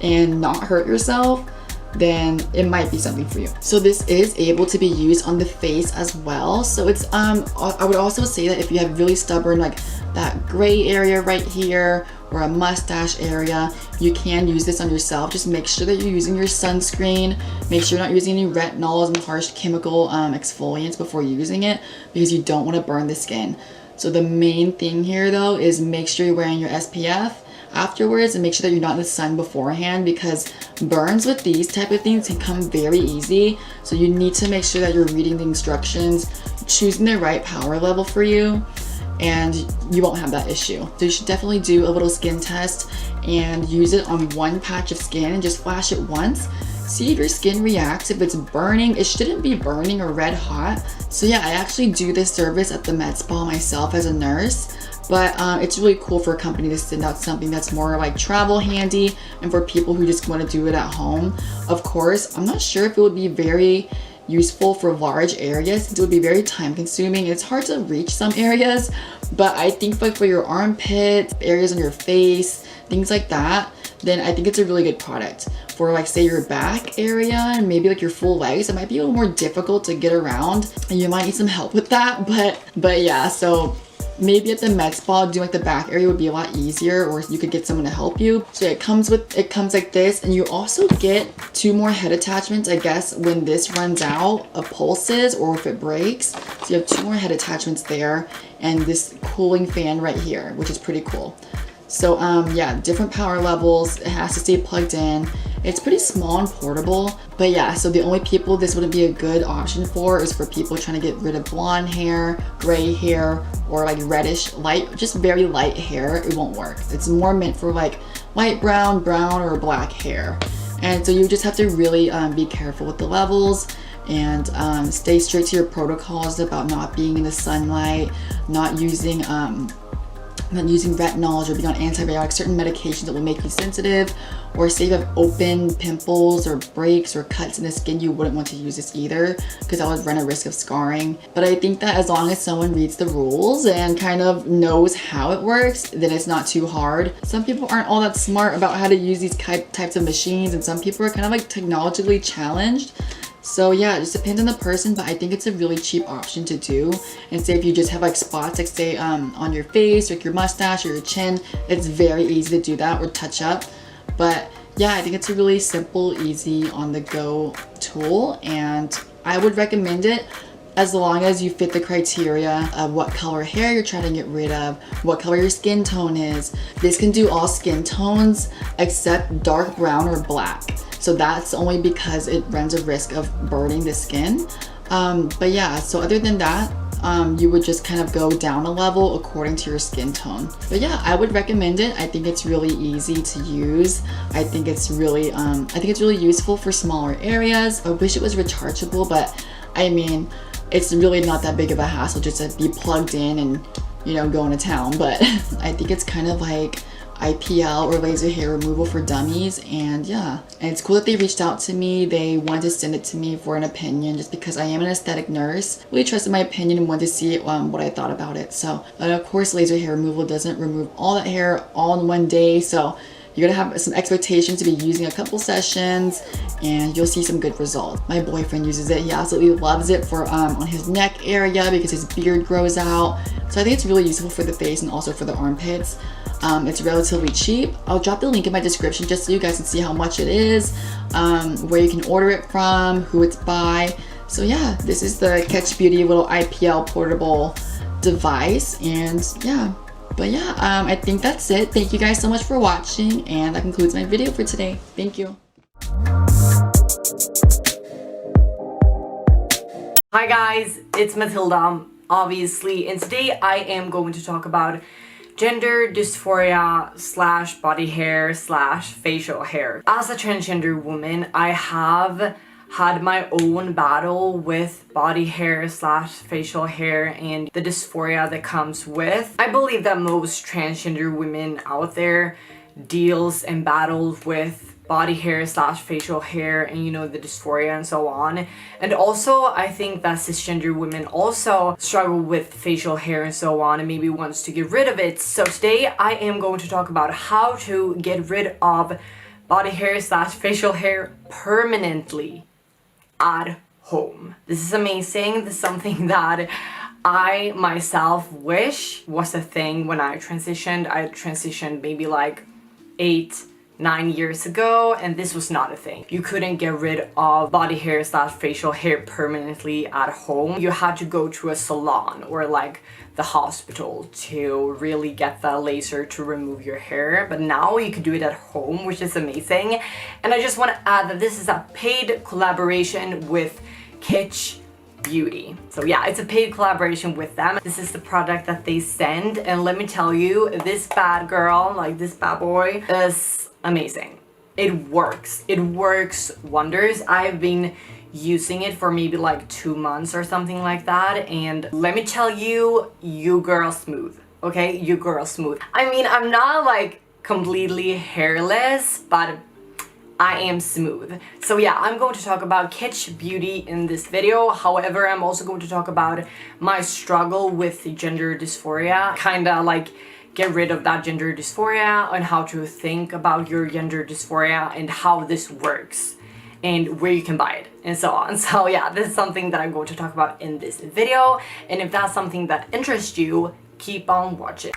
and not hurt yourself, then it might be something for you. So this is able to be used on the face as well. So it's I would also say that if you have really stubborn, like that gray area right here or a mustache area, you can use this on yourself. Just make sure that you're using your sunscreen. Make sure you're not using any retinols and harsh chemical exfoliants before using it, because you don't want to burn the skin. So the main thing here though is make sure you're wearing your SPF afterwards, and make sure that you're not in the sun beforehand, because burns with these type of things can come very easy. So you need to make sure that you're reading the instructions, choosing the right power level for you, and you won't have that issue. So you should definitely do a little skin test and use it on one patch of skin and just flash it once. See if your skin reacts. If it's burning, it shouldn't be burning or red hot. So yeah, I actually do this service at the med spa myself as a nurse. But it's really cool for a company to send out something that's more like travel handy and for people who just want to do it at home. Of course, I'm not sure if it would be very useful for large areas, since it would be very time consuming. It's hard to reach some areas, but I think like for your armpit, areas on your face, things like that, then I think it's a really good product. For like say your back area and maybe like your full legs, it might be a little more difficult to get around and you might need some help with that, but yeah, so maybe at the med spa doing like the back area would be a lot easier, or you could get someone to help you. So it comes like this, and you also get 2 more head attachments, I guess, when this runs out of pulses or if it breaks. So you have 2 more head attachments there, and this cooling fan right here, which is pretty cool. So yeah, different power levels. It has to stay plugged in. It's pretty small and portable, but yeah, so the only people this wouldn't be a good option for is for people trying to get rid of blonde hair, gray hair, or like reddish, light, just very light hair. It won't work. It's more meant for like light brown, or black hair. And so you just have to really be careful with the levels and stay straight to your protocols about not being in the sunlight, not using retinols or being on antibiotics, certain medications that will make you sensitive, or say you have open pimples or breaks or cuts in the skin, you wouldn't want to use this either because that would run a risk of scarring. But I think that as long as someone reads the rules and kind of knows how it works, then it's not too hard. Some people aren't all that smart about how to use these types of machines, and some people are kind of like technologically challenged. So yeah, it just depends on the person, but I think it's a really cheap option to do. And say if you just have like spots, like say on your face, like your mustache or your chin, it's very easy to do that or touch up. But yeah, I think it's a really simple, easy, on-the-go tool, and I would recommend it as long as you fit the criteria of what color hair you're trying to get rid of, what color your skin tone is. This can do all skin tones except dark brown or black. So that's only because it runs a risk of burning the skin. But yeah, so other than that, you would just kind of go down a level according to your skin tone. But yeah, I would recommend it. I think it's really easy to use. I think it's really useful for smaller areas. I wish it was rechargeable, but I mean, it's really not that big of a hassle just to be plugged in and, you know, go into town. But I think it's kind of like IPL or laser hair removal for dummies, and yeah, and it's cool that they reached out to me. They wanted to send it to me for an opinion just because I am an aesthetic nurse. Really trusted my opinion and wanted to see what I thought about it. So of course, laser hair removal doesn't remove all that hair all in one day, so you're gonna have some expectations to be using a couple sessions and you'll see some good results. My boyfriend uses it. He absolutely loves it for on his neck area because his beard grows out. So I think it's really useful for the face and also for the armpits. It's relatively cheap. I'll drop the link in my description just so you guys can see how much it is, where you can order it from, who it's by. So yeah, this is the KetchBeauty little IPL portable device, and yeah. But yeah, I think that's it. Thank you guys so much for watching, and that concludes my video for today. Thank you. Hi guys, it's Matilda, obviously, and today I am going to talk about gender dysphoria / body hair / facial hair. As a transgender woman, I have had my own battle with body hair / facial hair and the dysphoria that comes with. I believe that most transgender women out there deals and battles with body hair / facial hair and, you know, the dysphoria and so on. And also I think that cisgender women also struggle with facial hair and so on and maybe wants to get rid of it. So today I am going to talk about how to get rid of body hair / facial hair permanently at home. This is amazing. This is something that I myself wish was a thing when I transitioned. I transitioned maybe like 8-9 years ago, and this was not a thing. You couldn't get rid of body hair / facial hair permanently at home. You had to go to a salon or like the hospital to really get the laser to remove your hair, but now you can do it at home, which is amazing. And I just want to add that this is a paid collaboration with KetchBeauty. So yeah, it's a paid collaboration with them. This is the product that they send, and let me tell you, this bad girl, like this bad boy, is amazing. It works. It works wonders. I've been using it for maybe like 2 months or something like that, and let me tell you, you girl smooth. Okay, you girl smooth. I mean, I'm not like completely hairless, but I am smooth. So yeah, I'm going to talk about KetchBeauty in this video. However, I'm also going to talk about my struggle with gender dysphoria, kinda like get rid of that gender dysphoria and how to think about your gender dysphoria and how this works and where you can buy it and so on. So yeah, this is something that I'm going to talk about in this video, and if that's something that interests you, keep on watching.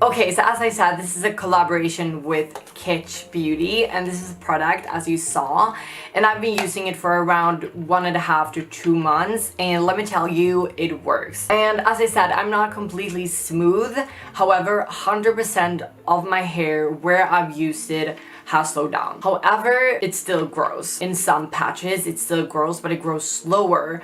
Okay, so as I said, this is a collaboration with KetchBeauty, and this is a product, as you saw, and I've been using it for around 1.5 to 2 months, and let me tell you, it works. And as I said, I'm not completely smooth, however, 100% of my hair where I've used it has slowed down. However, it still grows. In some patches, it still grows, but it grows slower.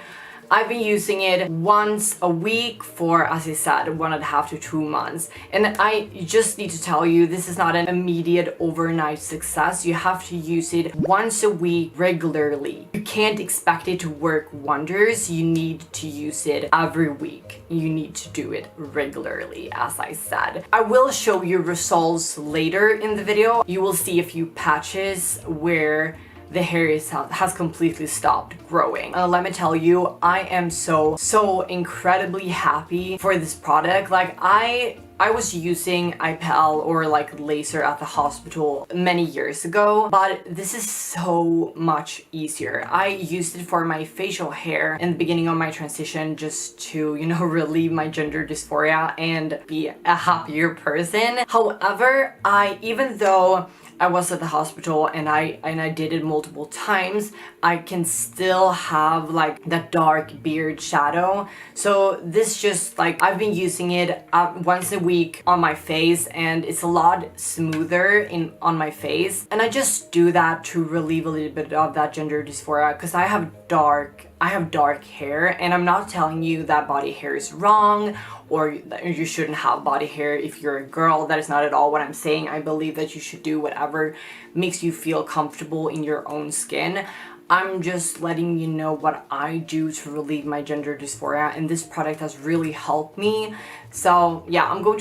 I've been using it once a week for, as I said, 1.5 to 2 months. And I just need to tell you, this is not an immediate overnight success. You have to use it once a week regularly. You can't expect it to work wonders. You need to use it every week. You need to do it regularly, as I said. I will show you results later in the video. You will see a few patches where the hair has completely stopped growing. Let me tell you, I am so incredibly happy for this product. Like I was using IPL or like laser at the hospital many years ago, but this is so much easier. I used it for my facial hair in the beginning of my transition just to, you know, relieve my gender dysphoria and be a happier person. However, even though I was at the hospital and I did it multiple times, I can still have like that dark beard shadow. So this just like, I've been using it once a week on my face, and it's a lot smoother on my face. And I just do that to relieve a little bit of that gender dysphoria, because I have dark hair, and I'm not telling you that body hair is wrong or that you shouldn't have body hair if you're a girl. That is not at all what I'm saying. I believe that you should do whatever makes you feel comfortable in your own skin. I'm just letting you know what I do to relieve my gender dysphoria, and this product has really helped me. So yeah, I'm going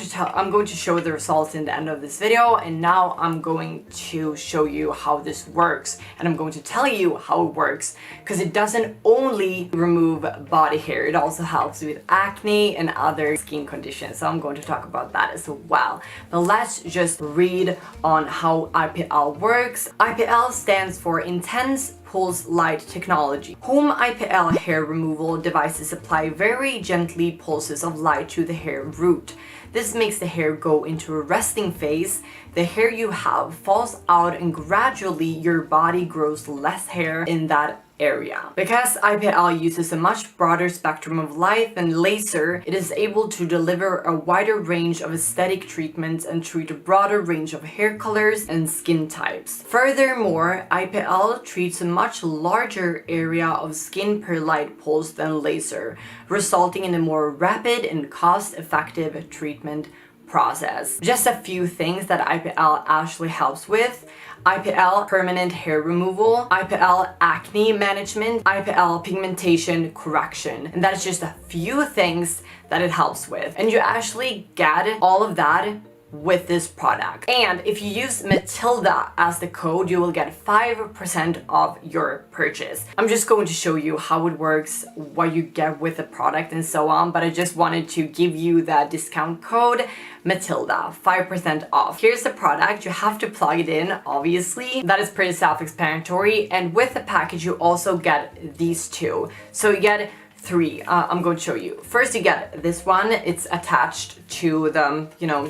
to show the results in the end of this video, and now I'm going to show you how this works, and I'm going to tell you how it works, because it doesn't only remove body hair, it also helps with acne and other skin conditions. So I'm going to talk about that as well. But let's just read on how IPL works. IPL stands for Intense Pulse Light Technology. Home IPL hair removal devices apply very gently pulses of light to the hair root. This makes the hair go into a resting phase. The hair you have falls out, and gradually your body grows less hair in that area. Because IPL uses a much broader spectrum of light than laser, it is able to deliver a wider range of aesthetic treatments and treat a broader range of hair colors and skin types. Furthermore, IPL treats a much larger area of skin per light pulse than laser, resulting in a more rapid and cost-effective treatment process. Just a few things that IPL actually helps with: IPL permanent hair removal, IPL acne management, IPL pigmentation correction. And that's just a few things that it helps with. And you actually get all of that with this product. And if you use Matilda as the code, you will get 5% off your purchase. I'm just going to show you how it works, what you get with the product and so on, but I just wanted to give you that discount code Matilda, 5% off. Here's the product. You have to plug it in, obviously. That is pretty self-explanatory. And with the package, you also get these two. So you get 3. I'm going to show you. First, you get this one. It's attached to the, you know,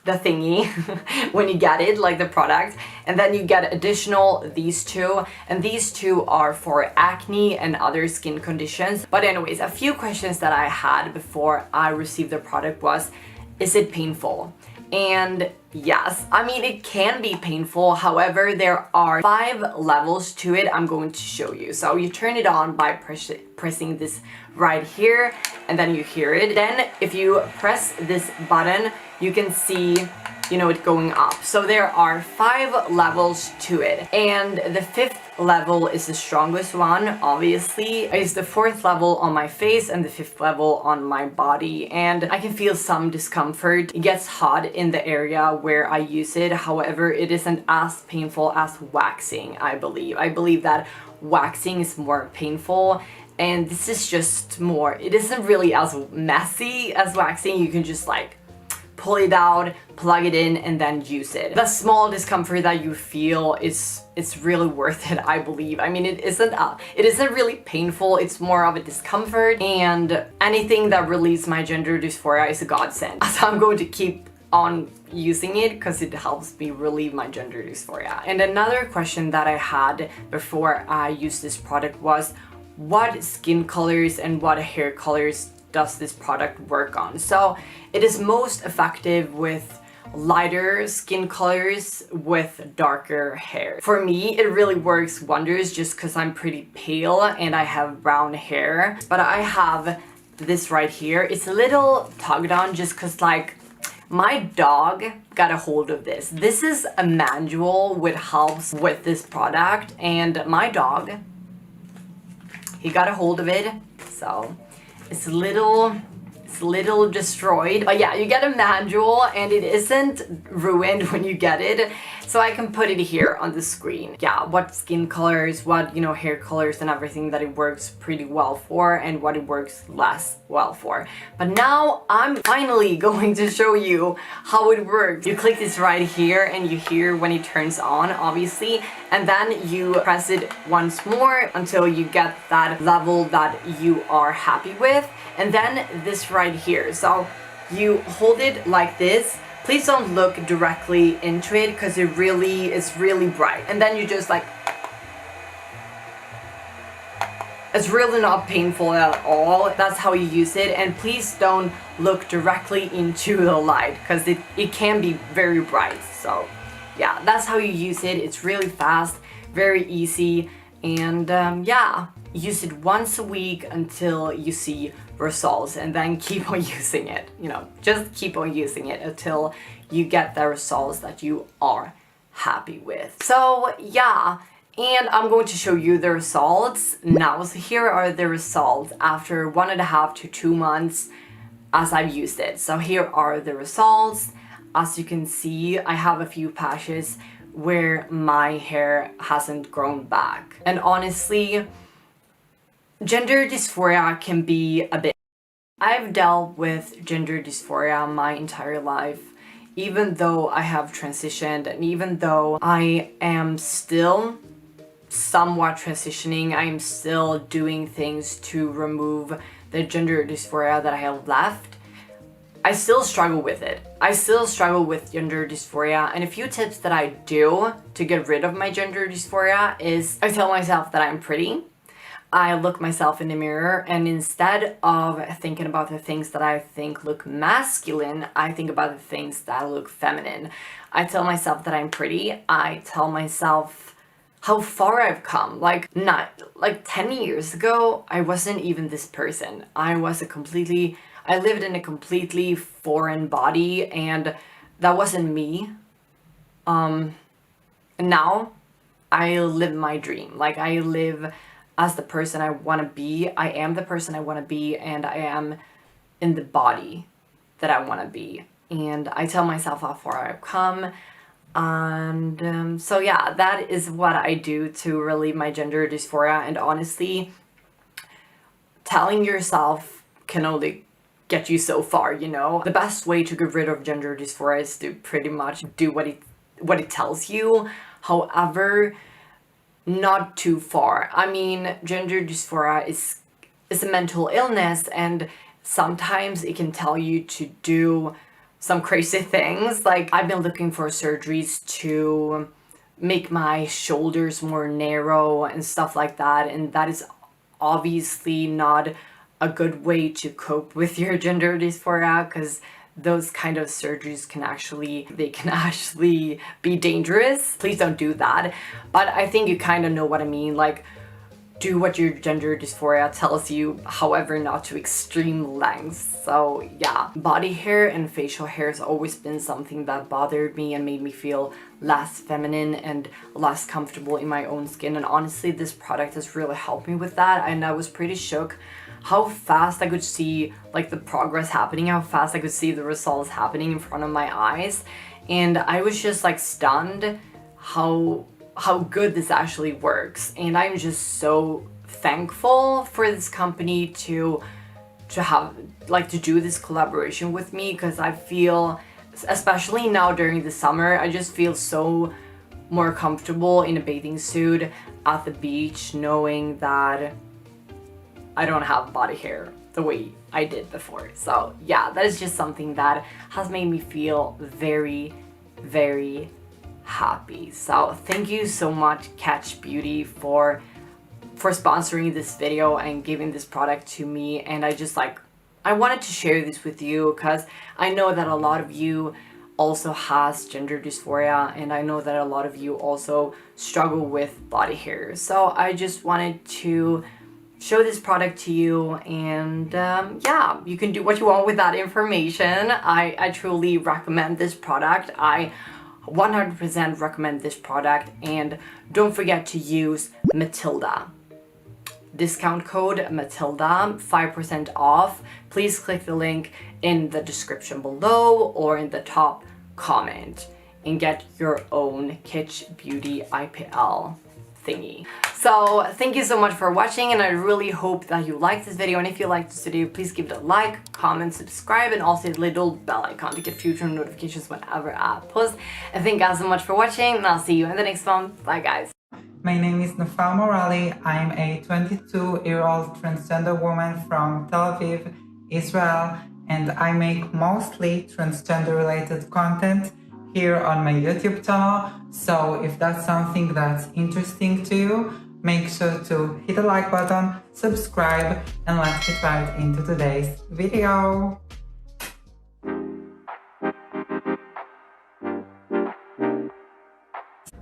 the thingy when you get it, like the product. And then you get additional these two, and these two are for acne and other skin conditions. But anyways, a few questions that I had before I received the product was, is it painful? And yes, I mean, it can be painful. However, there are 5 levels to it. I'm going to show you. So you turn it on by pressing this right here, and then you hear it. Then if you press this button, you can see, you know, it going up. So there are 5 levels to it, and the 5th level is the strongest one, obviously. It's the 4th level on my face and the 5th level on my body, and I can feel some discomfort. It gets hot in the area where I use it. However, it isn't as painful as waxing, I believe. I believe that waxing is more painful, and this is just more, it isn't really as messy as waxing. You can just like pull it out, plug it in, and then use it. The small discomfort that you feel it's really worth it, I believe. I mean, it isn't really painful, it's more of a discomfort, and anything that relieves my gender dysphoria is a godsend. So I'm going to keep on using it because it helps me relieve my gender dysphoria. And another question that I had before I used this product was, what skin colors and what hair colors does this product work on? So it is most effective with lighter skin colors with darker hair. For me, it really works wonders just because I'm pretty pale and I have brown hair. But I have this right here. It's a little tugged on just because like my dog got a hold of this. This is a manual which helps with this product, and my dog, he got a hold of it. So it's a little destroyed, but yeah, you get a manual and it isn't ruined when you get it, so I can put it here on the screen. Yeah, what skin colors, what, you know, hair colors and everything that it works pretty well for and what it works less well for. But now I'm finally going to show you how it works. You click this right here and you hear when it turns on, obviously, and then you press it once more until you get that level that you are happy with. And then this right here, so you hold it like this. Please don't look directly into it because it really is really bright. And then you just like, it's really not painful at all. That's how you use it. And please don't look directly into the light because it can be very bright. So yeah, that's how you use it. It's really fast, very easy, and yeah, use it once a week until you see results, and then keep on using it. You know, just keep on using it until you get the results that you are happy with. So yeah, and I'm going to show you the results now. So here are the results after 1.5 to 2 months as I've used it. So here are the results. As you can see, I have a few patches where my hair hasn't grown back. And honestly, gender dysphoria can be a bit. I've dealt with gender dysphoria my entire life, even though I have transitioned and even though I am still somewhat transitioning, I am still doing things to remove the gender dysphoria that I have left. I still struggle with it. I still struggle with gender dysphoria, and a few tips that I do to get rid of my gender dysphoria is I tell myself that I'm pretty. I look myself in the mirror, and instead of thinking about the things that I think look masculine, I think about the things that look feminine. I tell myself that I'm pretty. I tell myself how far I've come. Like 10 years ago, I wasn't even this person. I lived in a completely foreign body, and that wasn't me. And now I live my dream. Like, I live as the person I want to be. I am the person I want to be, and I am in the body that I want to be. And I tell myself how far I've come. And so yeah, that is what I do to relieve my gender dysphoria. And honestly, telling yourself can only get you so far, you know? The best way to get rid of gender dysphoria is to pretty much do what it tells you. However, not too far. I mean, gender dysphoria is a mental illness, and sometimes it can tell you to do some crazy things. Like, I've been looking for surgeries to make my shoulders more narrow and stuff like that, and that is obviously not a good way to cope with your gender dysphoria, because those kind of surgeries can actually be dangerous. Please don't do that. But I think you kind of know what I mean. Like, do what your gender dysphoria tells you, however, not to extreme lengths. So yeah, body hair and facial hair has always been something that bothered me and made me feel less feminine and less comfortable in my own skin. And honestly, this product has really helped me with that. And I was pretty shook how fast I could see like the progress happening, how fast I could see the results happening in front of my eyes. And I was just like stunned how good this actually works. And I'm just so thankful for this company to to do this collaboration with me, because I feel, especially now during the summer, I just feel so more comfortable in a bathing suit at the beach, knowing that I don't have body hair the way I did before. So yeah, that is just something that has made me feel very, very happy. So thank you so much, KetchBeauty, for sponsoring this video and giving this product to me. And I wanted to share this with you because I know that a lot of you also has gender dysphoria, and I know that a lot of you also struggle with body hair. So I just wanted to show this product to you, and yeah, you can do what you want with that information. I truly recommend this product. I 100% recommend this product, and don't forget to use Matilda. Discount code Matilda, 5% off. Please click the link in the description below or in the top comment and get your own KetchBeauty IPL thingy. So thank you so much for watching, and I really hope that you liked this video. And if you liked this video, please give it a like, comment, subscribe, and also the little bell icon to get future notifications whenever I post. And thank you guys so much for watching, and I'll see you in the next one. Bye guys. My name is Nufal Morali. I'm a 22-year-old transgender woman from Tel Aviv, Israel, and I make mostly transgender-related content here on my YouTube channel. So if that's something that's interesting to you, make sure to hit the like button, subscribe, and let's get right into today's video.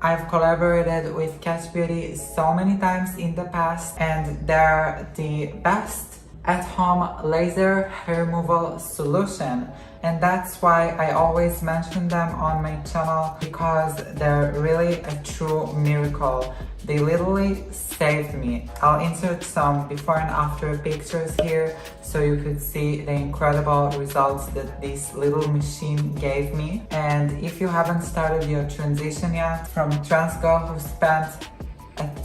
I've collaborated with KetchBeauty so many times in the past, and they're the best at-home laser hair removal solution. And that's why I always mention them on my channel, because they're really a true miracle. They literally saved me. I'll insert some before and after pictures here so you could see the incredible results that this little machine gave me. And if you haven't started your transition yet from trans girl who spent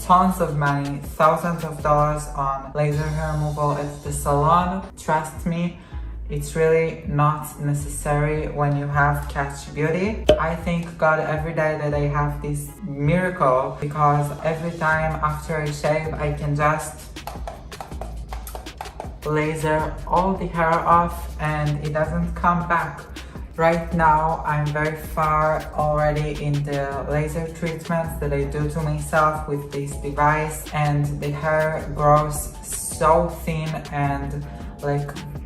tons of money, thousands of dollars on laser hair removal at the salon, trust me, it's really not necessary when you have KetchBeauty. I thank God every day that I have this miracle, because every time after I shave, I can just laser all the hair off and it doesn't come back. Right now, I'm very far already in the laser treatments that I do to myself with this device, and the hair grows so thin and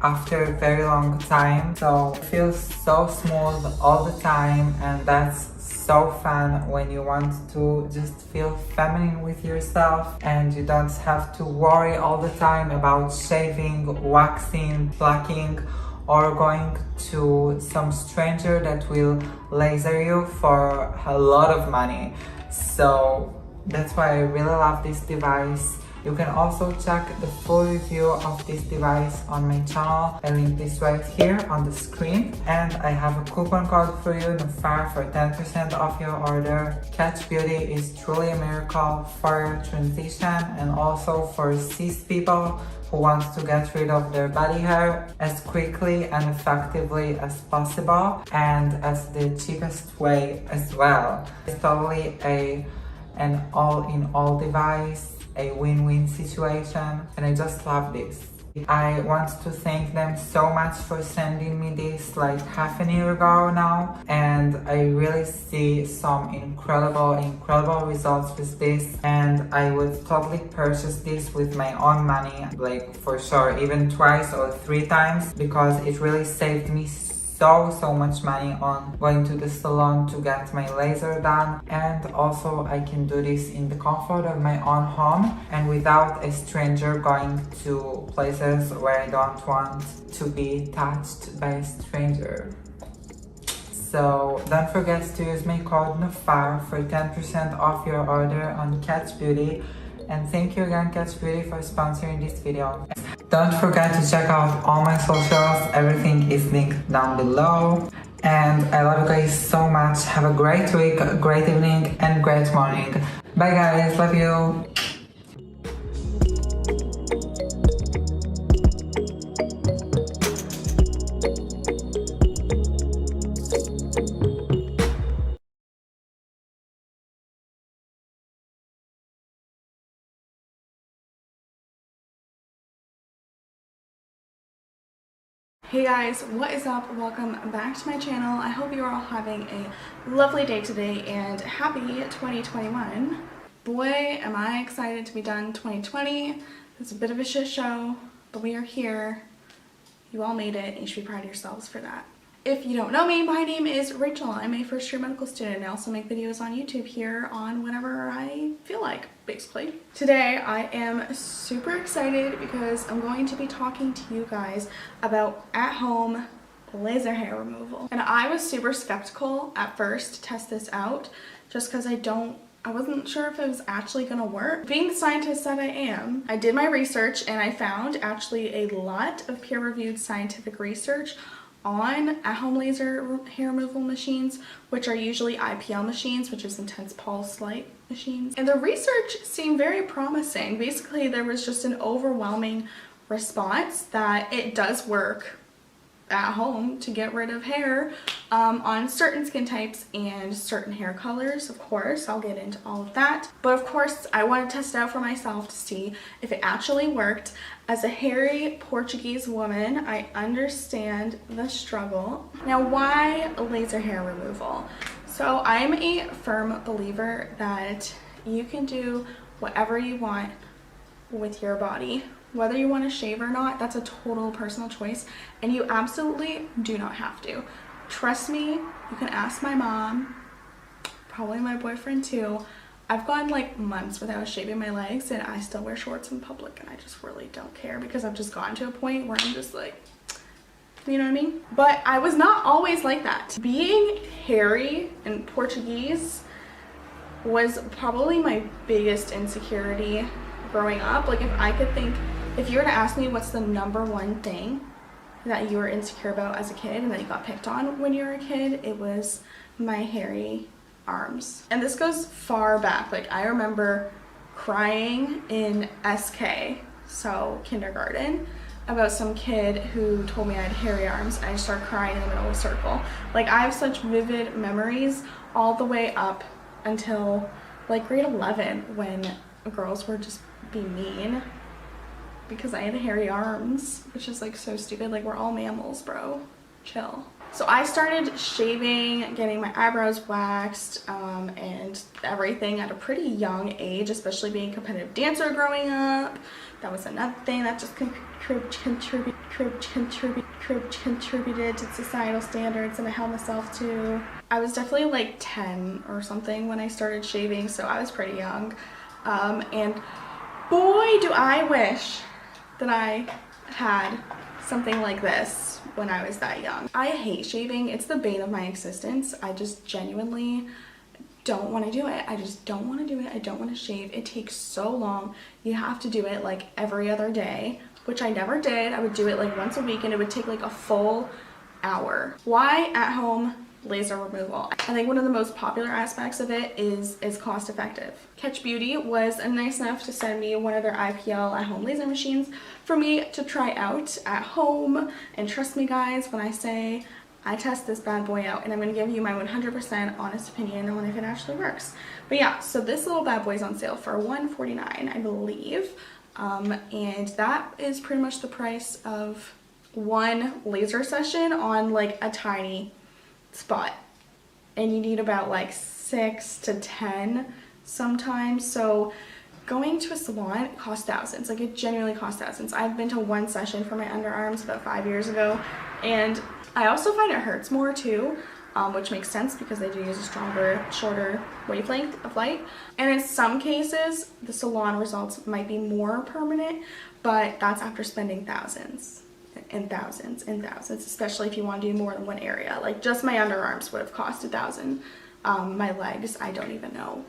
after a very long time, so it feels so smooth all the time, and that's so fun when you want to just feel feminine with yourself and you don't have to worry all the time about shaving, waxing, plucking, or going to some stranger that will laser you for a lot of money. So that's why I really love this device. You can also check the full review of this device on my channel. I link this right here on the screen. And I have a coupon code for you, NUFAR, for 10% off your order. KetchBeauty is truly a miracle for your transition, and also for cis people who want to get rid of their body hair as quickly and effectively as possible, and as the cheapest way as well. It's totally an all-in-all device, a win-win situation, and I just love this. I want to thank them so much for sending me this like half a year ago now, and I really see some incredible results with this, and I would totally purchase this with my own money, like for sure, even twice or 3 times, because it really saved me so much money on going to the salon to get my laser done. And also I can do this in the comfort of my own home and without a stranger going to places where I don't want to be touched by a stranger. So don't forget to use my code NUFAR for 10% off your order on KetchBeauty. And thank you again, KetchBeauty, for sponsoring this video. Don't forget to check out all my socials. Everything is linked down below. And I love you guys so much. Have a great week, great evening, and great morning. Bye guys, love you. Hey guys, what is up? Welcome back to my channel. I hope you are all having a lovely day today and happy 2021. Boy, am I excited to be done 2020. It's a bit of a shit show, but we are here. You all made it and you should be proud of yourselves for that. If you don't know me, my name is Rachel. I'm a first year medical student. I also make videos on YouTube here on whenever I feel like, basically. Today I am super excited because I'm going to be talking to you guys about at-home laser hair removal. And I was super skeptical at first to test this out just because I wasn't sure if it was actually gonna work. Being the scientist that I am, I did my research and I found actually a lot of peer-reviewed scientific research on at-home laser hair removal machines, which are usually IPL machines, which is intense pulse light machines. And the research seemed very promising. Basically, there was just an overwhelming response that it does work at home to get rid of hair on certain skin types and certain hair colors. Of course, I'll get into all of that, but of course I want to test it out for myself to see if it actually worked. As a hairy Portuguese woman, I understand the struggle. Now, why laser hair removal? So I'm a firm believer that you can do whatever you want with your body. Whether you want to shave or not, that's a total personal choice, and you absolutely do not have to. Trust me, you can ask my mom, probably my boyfriend too. I've gone like months without shaving my legs and I still wear shorts in public and I just really don't care because I've just gotten to a point where I'm just like, you know what I mean? But I was not always like that. Being hairy and Portuguese was probably my biggest insecurity growing up. Like if you were to ask me what's the #1 thing that you were insecure about as a kid and that you got picked on when you were a kid, it was my hairy arms. And this goes far back. Like I remember crying in SK, so kindergarten, about some kid who told me I had hairy arms. I just started crying in the middle of a circle. Like I have such vivid memories all the way up until like grade 11 when girls were just being mean because I had hairy arms, which is like so stupid. Like we're all mammals, bro. Chill. So I started shaving, getting my eyebrows waxed, and everything at a pretty young age, especially being a competitive dancer growing up. That was another thing that just contributed to societal standards, and I held myself to. I was definitely like 10 or something when I started shaving, so I was pretty young. And boy, do I wish that I had something like this when I was that young. I hate shaving. It's the bane of my existence. I just genuinely don't want to do it. I just don't want to do it. I don't want to shave. It takes so long. You have to do it like every other day, which I never did. I would do it like once a week and it would take like a full hour. Why at home laser removal? I think one of the most popular aspects of it is cost effective. KetchBeauty was nice enough to send me one of their IPL at home laser machines for me to try out at home. And trust me guys when I say I test this bad boy out, and I'm going to give you my 100% honest opinion on if it actually works. But yeah, so this little bad boy is on sale for $149, I believe. And that is pretty much the price of one laser session on like a tiny spot, and you need about like 6 to 10 sometimes. So going to a salon costs thousands. Like it genuinely costs thousands. I've been to one session for my underarms about 5 years ago, and I also find it hurts more too, which makes sense because they do use a stronger, shorter wavelength of light. And in some cases the salon results might be more permanent, but that's after spending thousands and thousands and thousands, especially if you want to do more than one area. Like just my underarms would have cost $1,000. My legs, I don't even know.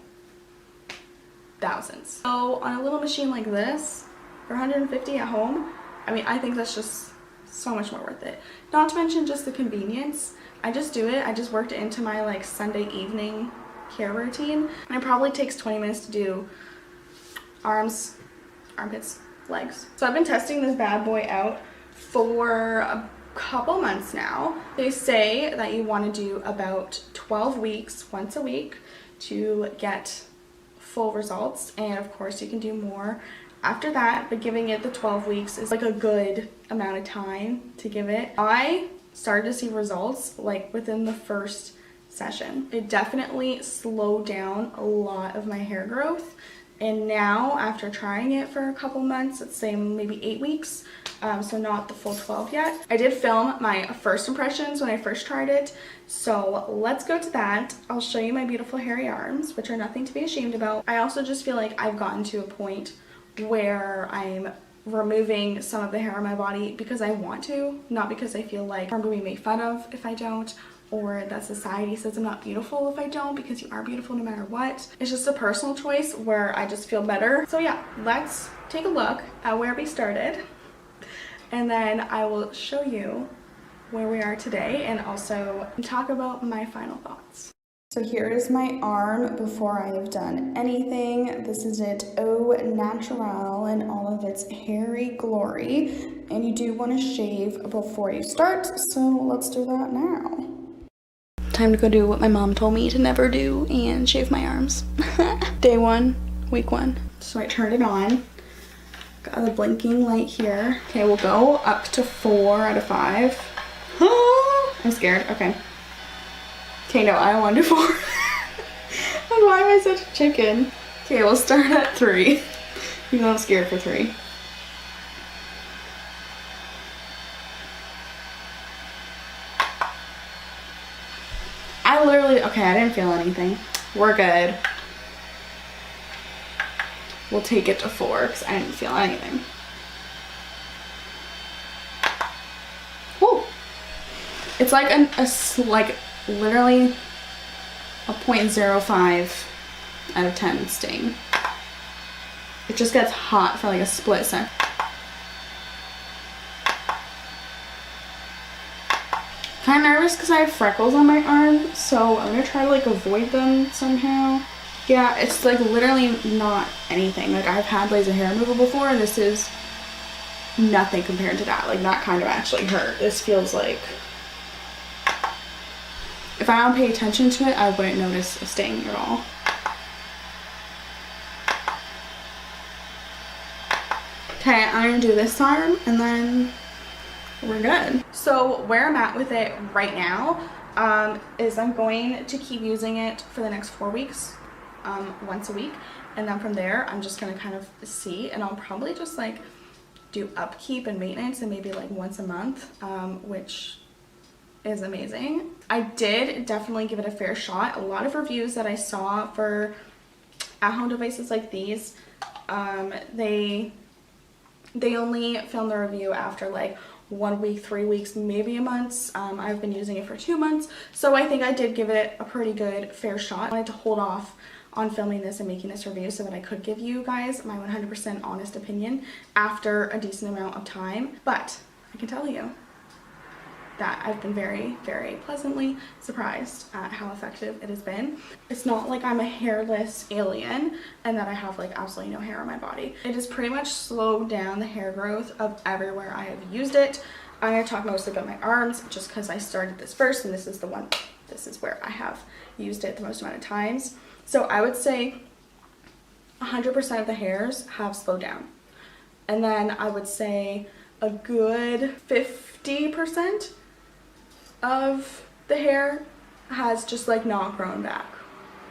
Thousands. So on a little machine like this for $150 at home, I mean, I think that's just so much more worth it. Not to mention just the convenience. I just do it. I just worked it into my like Sunday evening hair routine, and it probably takes 20 minutes to do arms, armpits, legs. So I've been testing this bad boy out for a couple months now. They say that you want to do about 12 weeks once a week to get full results, and of course you can do more After that, but giving it the 12 weeks is like a good amount of time to give it. I started to see results like within the first session. It definitely slowed down a lot of my hair growth. And now after trying it for a couple months, let's say maybe 8 weeks, so not the full 12 yet. I did film my first impressions when I first tried it. So let's go to that. I'll show you my beautiful hairy arms, which are nothing to be ashamed about. I also just feel like I've gotten to a point where I'm removing some of the hair on my body because I want to, not because I feel like I'm going to be made fun of if I don't, or that society says I'm not beautiful if I don't, because you are beautiful no matter what. It's just a personal choice where I just feel better. So yeah, let's take a look at where we started, and then I will show you where we are today and also talk about my final thoughts. So here is my arm before I have done anything. This is it au naturel in all of its hairy glory. And you do want to shave before you start, so let's do that now. Time to go do what my mom told me to never do and shave my arms. Day 1, week 1. So I turned it on. Got the blinking light here. Okay, we'll go up to 4 out of 5. I'm scared. Okay. Okay, no, I don't want to do 4. Why am I such a chicken? Okay, we'll start at 3. Even though I'm scared for 3. I literally, okay, I didn't feel anything. We're good. We'll take it to 4 because I didn't feel anything. Woo! It's like like literally a 0.05 out of 10 sting. It just gets hot for like a split second. Kind of nervous because I have freckles on my arm, so I'm gonna try to like avoid them somehow. Yeah, it's like literally not anything. Like I've had laser hair removal before, and this is nothing compared to that. Like that kind of actually hurt. This feels like, if I don't pay attention to it, I wouldn't notice a sting at all. Okay, I'm gonna do this arm and then we're good. So where I'm at with it right now is I'm going to keep using it for the next 4 weeks, once a week. And then from there, I'm just gonna kind of see, and I'll probably just like do upkeep and maintenance and maybe like once a month, which is amazing. I did definitely give it a fair shot. A lot of reviews that I saw for at-home devices like these, they only film the review after like 1 week, 3 weeks, maybe a month. I've been using it for 2 months, so I think I did give it a pretty good fair shot. I wanted to hold off on filming this and making this review so that I could give you guys my 100% honest opinion after a decent amount of time. But I can tell you that I've been very, very pleasantly surprised at how effective it has been. It's not like I'm a hairless alien and that I have like absolutely no hair on my body. It has pretty much slowed down the hair growth of everywhere I have used it. I'm going to talk mostly about my arms just because I started this first, and this is where I have used it the most amount of times. So I would say 100% of the hairs have slowed down. And then I would say a good 50% of the hair has just like not grown back,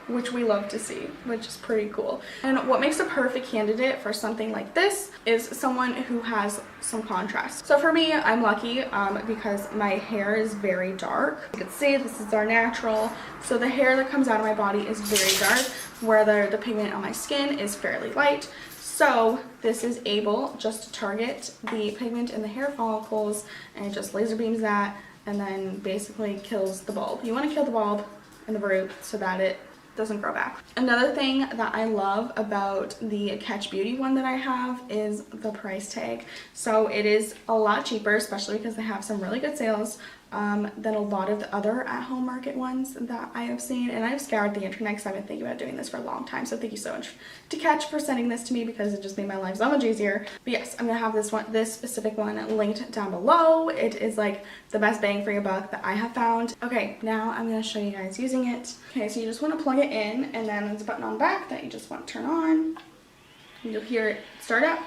which we love to see, which is pretty cool. And what makes a perfect candidate for something like this is someone who has some contrast. So for me, I'm lucky because my hair is very dark. You can see this is our natural, so the hair that comes out of my body is very dark, where the pigment on my skin is fairly light. So this is able just to target the pigment in the hair follicles, and it just laser beams that and then basically kills the bulb. You want to kill the bulb and the root so that it doesn't grow back. Another thing that I love about the KetchBeauty one that I have is the price tag. So it is a lot cheaper, especially because they have some really good sales than a lot of the other at-home market ones that I have seen. And I've scoured the internet because I've been thinking about doing this for a long time. So thank you so much to Ketch for sending this to me because it just made my life so much easier. But yes, I'm gonna have this specific one linked down below. It is like the best bang for your buck that I have found. Okay, now I'm gonna show you guys using it. Okay, so you just want to plug it in, and then there's a button on the back that you just want to turn on. You'll hear it start up.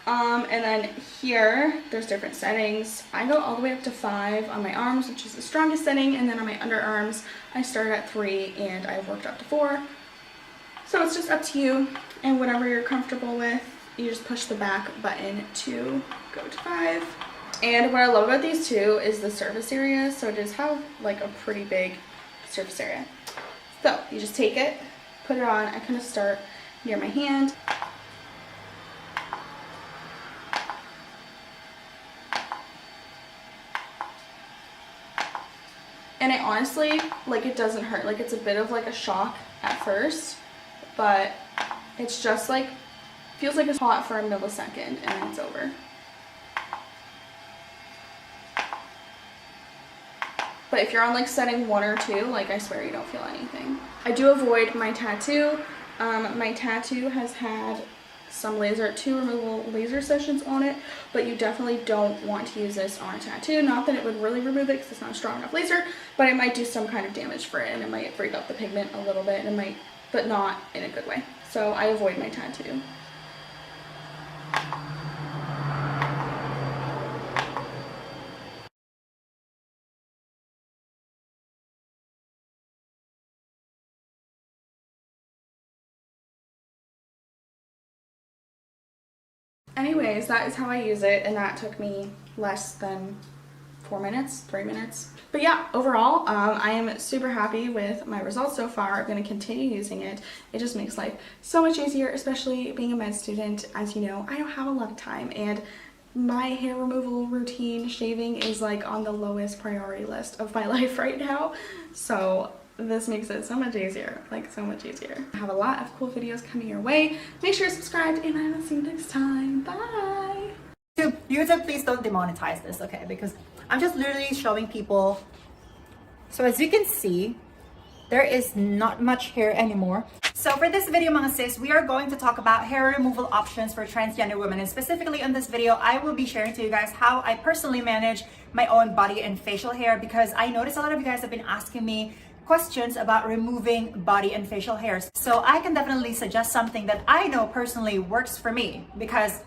And then here, there's different settings. I go all the way up to 5 on my arms, which is the strongest setting, and then on my underarms, I start at 3 and I've worked up to 4. So it's just up to you, and whatever you're comfortable with, you just push the back button to go to 5. And what I love about these two is the surface area, so it does have like a pretty big surface area. So you just take it, put it on. I kind of start near my hand. And I honestly, like, it doesn't hurt. Like, it's a bit of like a shock at first, but it's just like, feels like it's hot for a millisecond and then it's over. But if you're on like setting 1 or 2, like, I swear you don't feel anything. I do avoid my tattoo. My tattoo has had some two removal laser sessions on it, but you definitely don't want to use this on a tattoo. Not that it would really remove it because it's not a strong enough laser, but it might do some kind of damage for it, and it might break up the pigment a little bit, and it might, but not in a good way. So I avoid my tattoo. Anyways, that is how I use it, and that took me less than 4 minutes, 3 minutes. But yeah, overall, I am super happy with my results so far. I'm going to continue using it. It just makes life so much easier, especially being a med student. As you know, I don't have a lot of time, and my hair removal routine, shaving, is like on the lowest priority list of my life right now. So this makes it so much easier, like so much easier. I have a lot of cool videos coming your way. Make sure you're subscribed, and I will see you next time. Bye! YouTube, please don't demonetize this, okay? Because I'm just literally showing people. So as you can see, there is not much hair anymore. So for this video, mga sis, we are going to talk about hair removal options for transgender women. And specifically in this video, I will be sharing to you guys how I personally manage my own body and facial hair, because I noticed a lot of you guys have been asking me questions about removing body and facial hairs. So I can definitely suggest something that I know personally works for me, because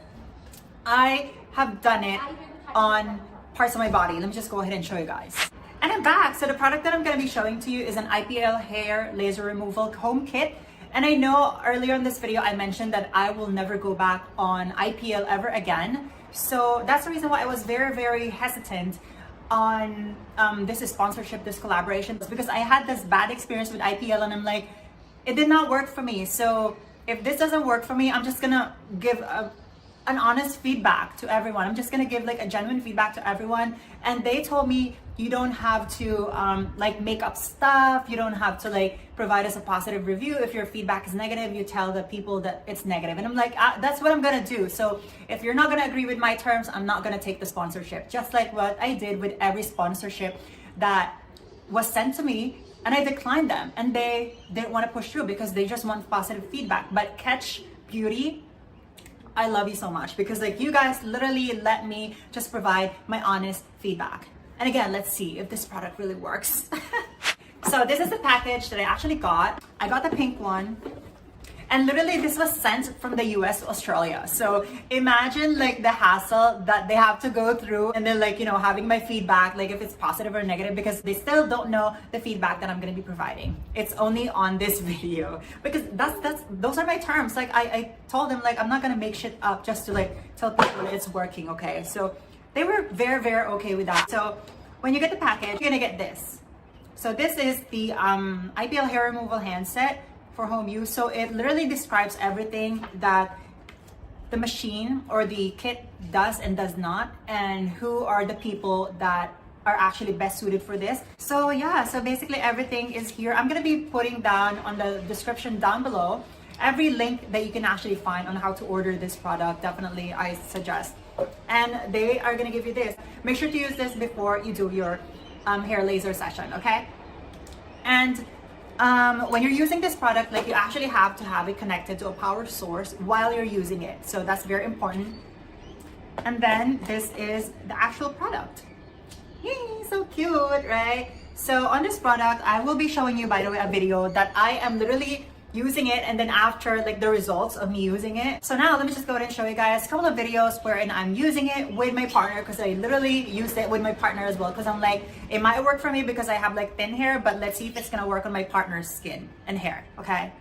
I have done it on parts of my body. Let me just go ahead and show you guys. And I'm back. So the product that I'm going to be showing to you is an IPL hair laser removal home kit. And I know earlier in this video I mentioned that I will never go back on IPL ever again. So that's the reason why I was very, very hesitant on this sponsorship, this collaboration, because I had this bad experience with IPL, and I'm like, it did not work for me. So if this doesn't work for me, I'm just gonna give an honest feedback to everyone. I'm just gonna give like a genuine feedback to everyone. And they told me, you don't have to like make up stuff. You don't have to like provide us a positive review. If your feedback is negative, you tell the people that it's negative. And I'm like, that's what I'm gonna do. So if you're not gonna agree with my terms, I'm not gonna take the sponsorship. Just like what I did with every sponsorship that was sent to me, and I declined them. And they didn't want to push through because they just want positive feedback. But KetchBeauty, I love you so much, because like you guys literally let me just provide my honest feedback. And again, let's see if this product really works. So this is the package that I actually got. I got the pink one. And literally this was sent from the US to Australia. So imagine like the hassle that they have to go through, and then like, you know, having my feedback, like if it's positive or negative, because they still don't know the feedback that I'm gonna be providing. It's only on this video, because those are my terms. Like I told them, like, I'm not gonna make shit up just to like tell people it's working, okay? So they were very, very okay with that. So when you get the package, you're gonna get this. So this is the IPL hair removal handset for home use. So it literally describes everything that the machine or the kit does and does not, and who are the people that are actually best suited for this. So yeah, so basically everything is here. I'm gonna be putting down on the description down below every link that you can actually find on how to order this product. Definitely I suggest. And they are gonna give you this. Make sure to use this before you do your hair laser session, okay? And when you're using this product, like, you actually have to have it connected to a power source while you're using it. So that's very important. And then this is the actual product. Yay, so cute, right? So on this product, I will be showing you, by the way, a video that I am literally using it, and then after like the results of me using it. So now let me just go ahead and show you guys a couple of videos wherein I'm using it with my partner, because I literally used it with my partner as well, because I'm like, it might work for me because I have like thin hair, but let's see if it's gonna work on my partner's skin and hair. Okay.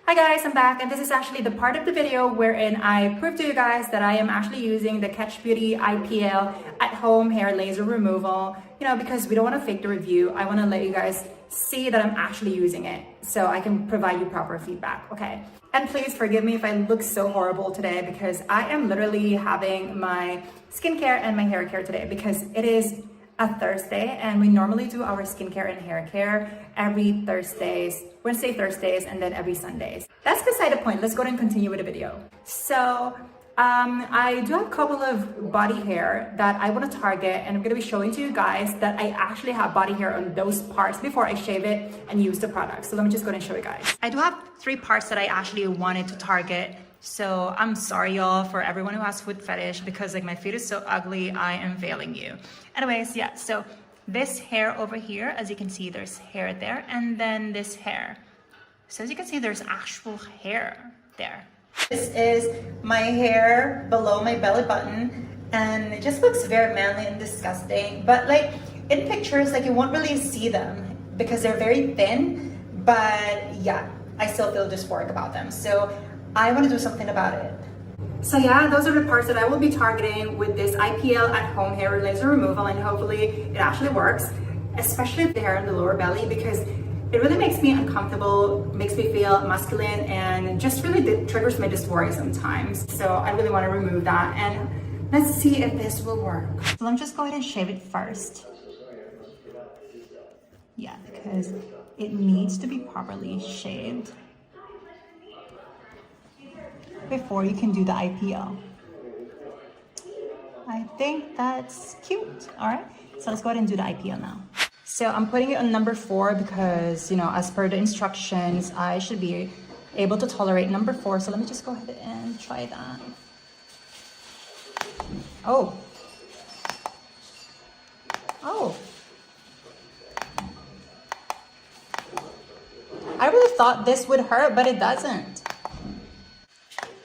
Hi guys, I'm back, and this is actually the part of the video wherein I prove to you guys that I am actually using the KetchBeauty IPL at home hair laser removal, you know, because we don't want to fake the review. I want to let you guys see that I'm actually using it so I can provide you proper feedback, okay? And please forgive me if I look so horrible today, because I am literally having my skincare and my hair care today, because it is a Thursday and we normally do our skincare and hair care every Thursdays, Wednesday, Thursdays, and then every Sundays. That's beside the point. Let's go ahead and continue with the video. So I do have a couple of body hair that I want to target, and I'm going to be showing to you guys that I actually have body hair on those parts before I shave it and use the product. So let me just go ahead and show you guys. I do have 3 parts that I actually wanted to target. So I'm sorry y'all for everyone who has foot fetish, because like my feet is so ugly, I am failing you. Anyways, yeah, so this hair over here, as you can see, there's hair there, and then this hair. So as you can see, there's actual hair there. This is my hair below my belly button, and it just looks very manly and disgusting, but like in pictures, like you won't really see them because they're very thin, but yeah, I still feel dysphoric about them. So I want to do something about it. So yeah, those are the parts that I will be targeting with this IPL at home hair laser removal, and hopefully it actually works, especially the hair in the lower belly, because it really makes me uncomfortable, makes me feel masculine, and just really triggers my dysphoria sometimes. So I really want to remove that, and let's see if this will work. So let me just go ahead and shave it first. Yeah, because it needs to be properly shaved before you can do the IPL. I think that's cute. All right, so let's go ahead and do the IPL now. So I'm putting it on number 4 because, you know, as per the instructions, I should be able to tolerate number 4. So let me just go ahead and try that. Oh. I really thought this would hurt, but it doesn't.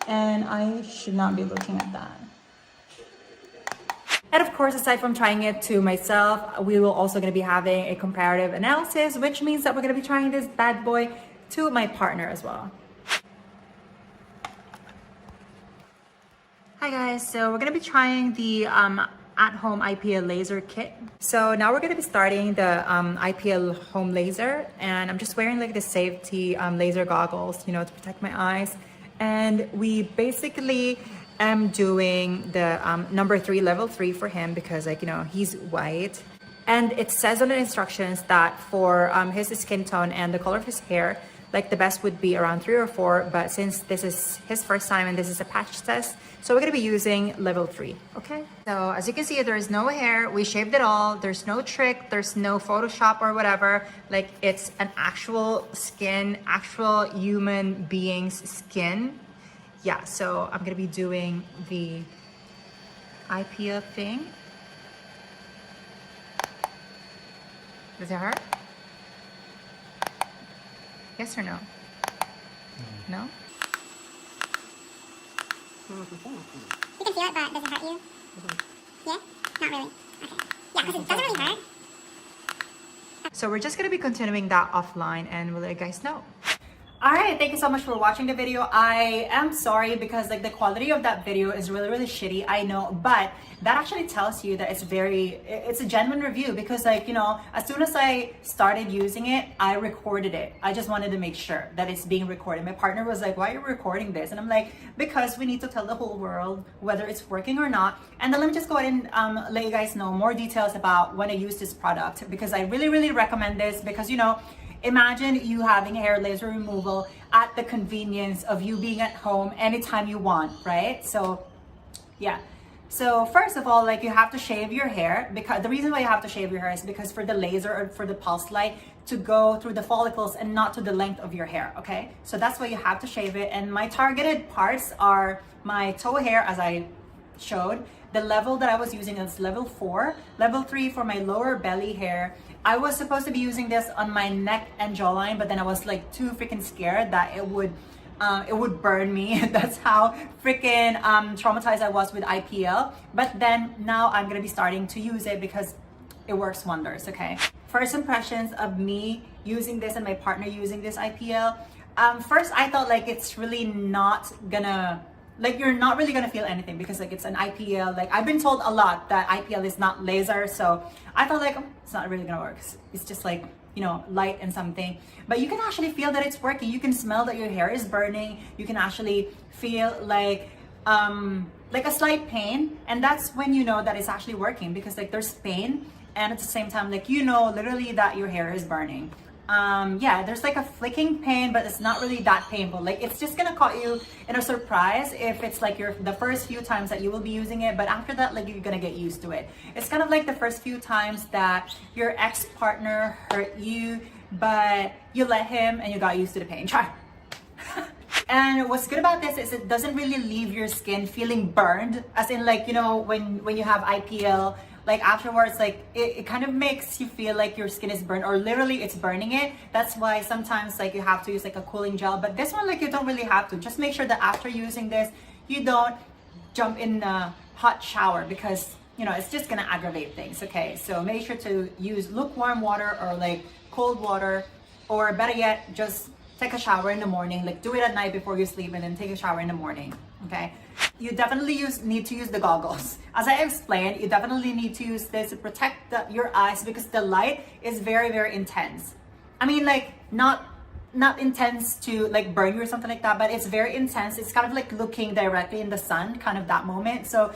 And I should not be looking at that. And of course, aside from trying it to myself, we will also going to be having a comparative analysis, which means that we're going to be trying this bad boy to my partner as well. Hi guys, so we're going to be trying the at-home IPL laser kit. So now we're going to be starting the IPL home laser, and I'm just wearing like the safety laser goggles, you know, to protect my eyes. And we basically am doing the number 3, level 3 for him, because like, you know, he's white, and it says on the instructions that for his skin tone and the color of his hair, like the best would be around 3 or 4, but since this is his first time and this is a patch test, so we're going to be using level 3. Okay, so as you can see, there is no hair, we shaved it all, there's no trick, there's no Photoshop or whatever, like it's an actual skin, actual human being's skin. Yeah, so I'm gonna be doing the IPL thing. Does it hurt? Yes or no? No? You can feel it, but does it hurt you? Yeah? Not really. Okay. Yeah, because it doesn't really hurt. So we're just gonna be continuing that offline, and we'll let you guys know. All right, thank you so much for watching the video. I am sorry because like the quality of that video is really shitty, I know, but that actually tells you that it's a genuine review, because like, you know, as soon as I started using it, I recorded it. I just wanted to make sure that it's being recorded. My partner was like, why are you recording this? And I'm like, because we need to tell the whole world whether it's working or not. And then let me just go ahead and let you guys know more details about when I use this product, because I really recommend this, because, you know, imagine you having hair laser removal at the convenience of you being at home anytime you want, right? So yeah. So first of all, like you have to shave your hair, because the reason why you have to shave your hair is because for the laser or for the pulse light to go through the follicles and not to the length of your hair, okay? So that's why you have to shave it. And my targeted parts are my toe hair, as I showed, the level that I was using is level 4. Level 3 for my lower belly hair. I was supposed to be using this on my neck and jawline, but then I was like too freaking scared that it would burn me. That's how freaking traumatized I was with IPL. But then now I'm gonna be starting to use it because it works wonders, okay? First impressions of me using this and my partner using this IPL. First, I thought like it's really not gonna, like you're not really gonna feel anything because like it's an IPL. Like I've been told a lot that IPL is not laser, so I thought like it's not really gonna work. It's just like, you know, light and something. But you can actually feel that it's working. You can smell that your hair is burning. You can actually feel like a slight pain, and that's when you know that it's actually working because like there's pain, and at the same time, like you know literally that your hair is burning. Yeah, there's like a flicking pain, but it's not really that painful. Like it's just gonna caught you in a surprise if it's like the first few times that you will be using it, but after that, like you're gonna get used to it. It's kind of like the first few times that your ex-partner hurt you, but you let him and you got used to the pain. Try. And what's good about this is it doesn't really leave your skin feeling burned, as in like, you know, when you have IPL, like afterwards, like it kind of makes you feel like your skin is burned, or literally it's burning it. That's why sometimes like you have to use like a cooling gel, but this one like you don't really have to. Just make sure that after using this, you don't jump in a hot shower because, you know, it's just gonna aggravate things, okay? So make sure to use lukewarm water or like cold water, or better yet, just take a shower in the morning. Like do it at night before you sleep and then take a shower in the morning, okay? You definitely need to use the goggles. As I explained, you definitely need to use this to protect your eyes because the light is very, very intense. I mean, like not intense to like burn you or something like that, but it's very intense. It's kind of like looking directly in the sun, kind of that moment. So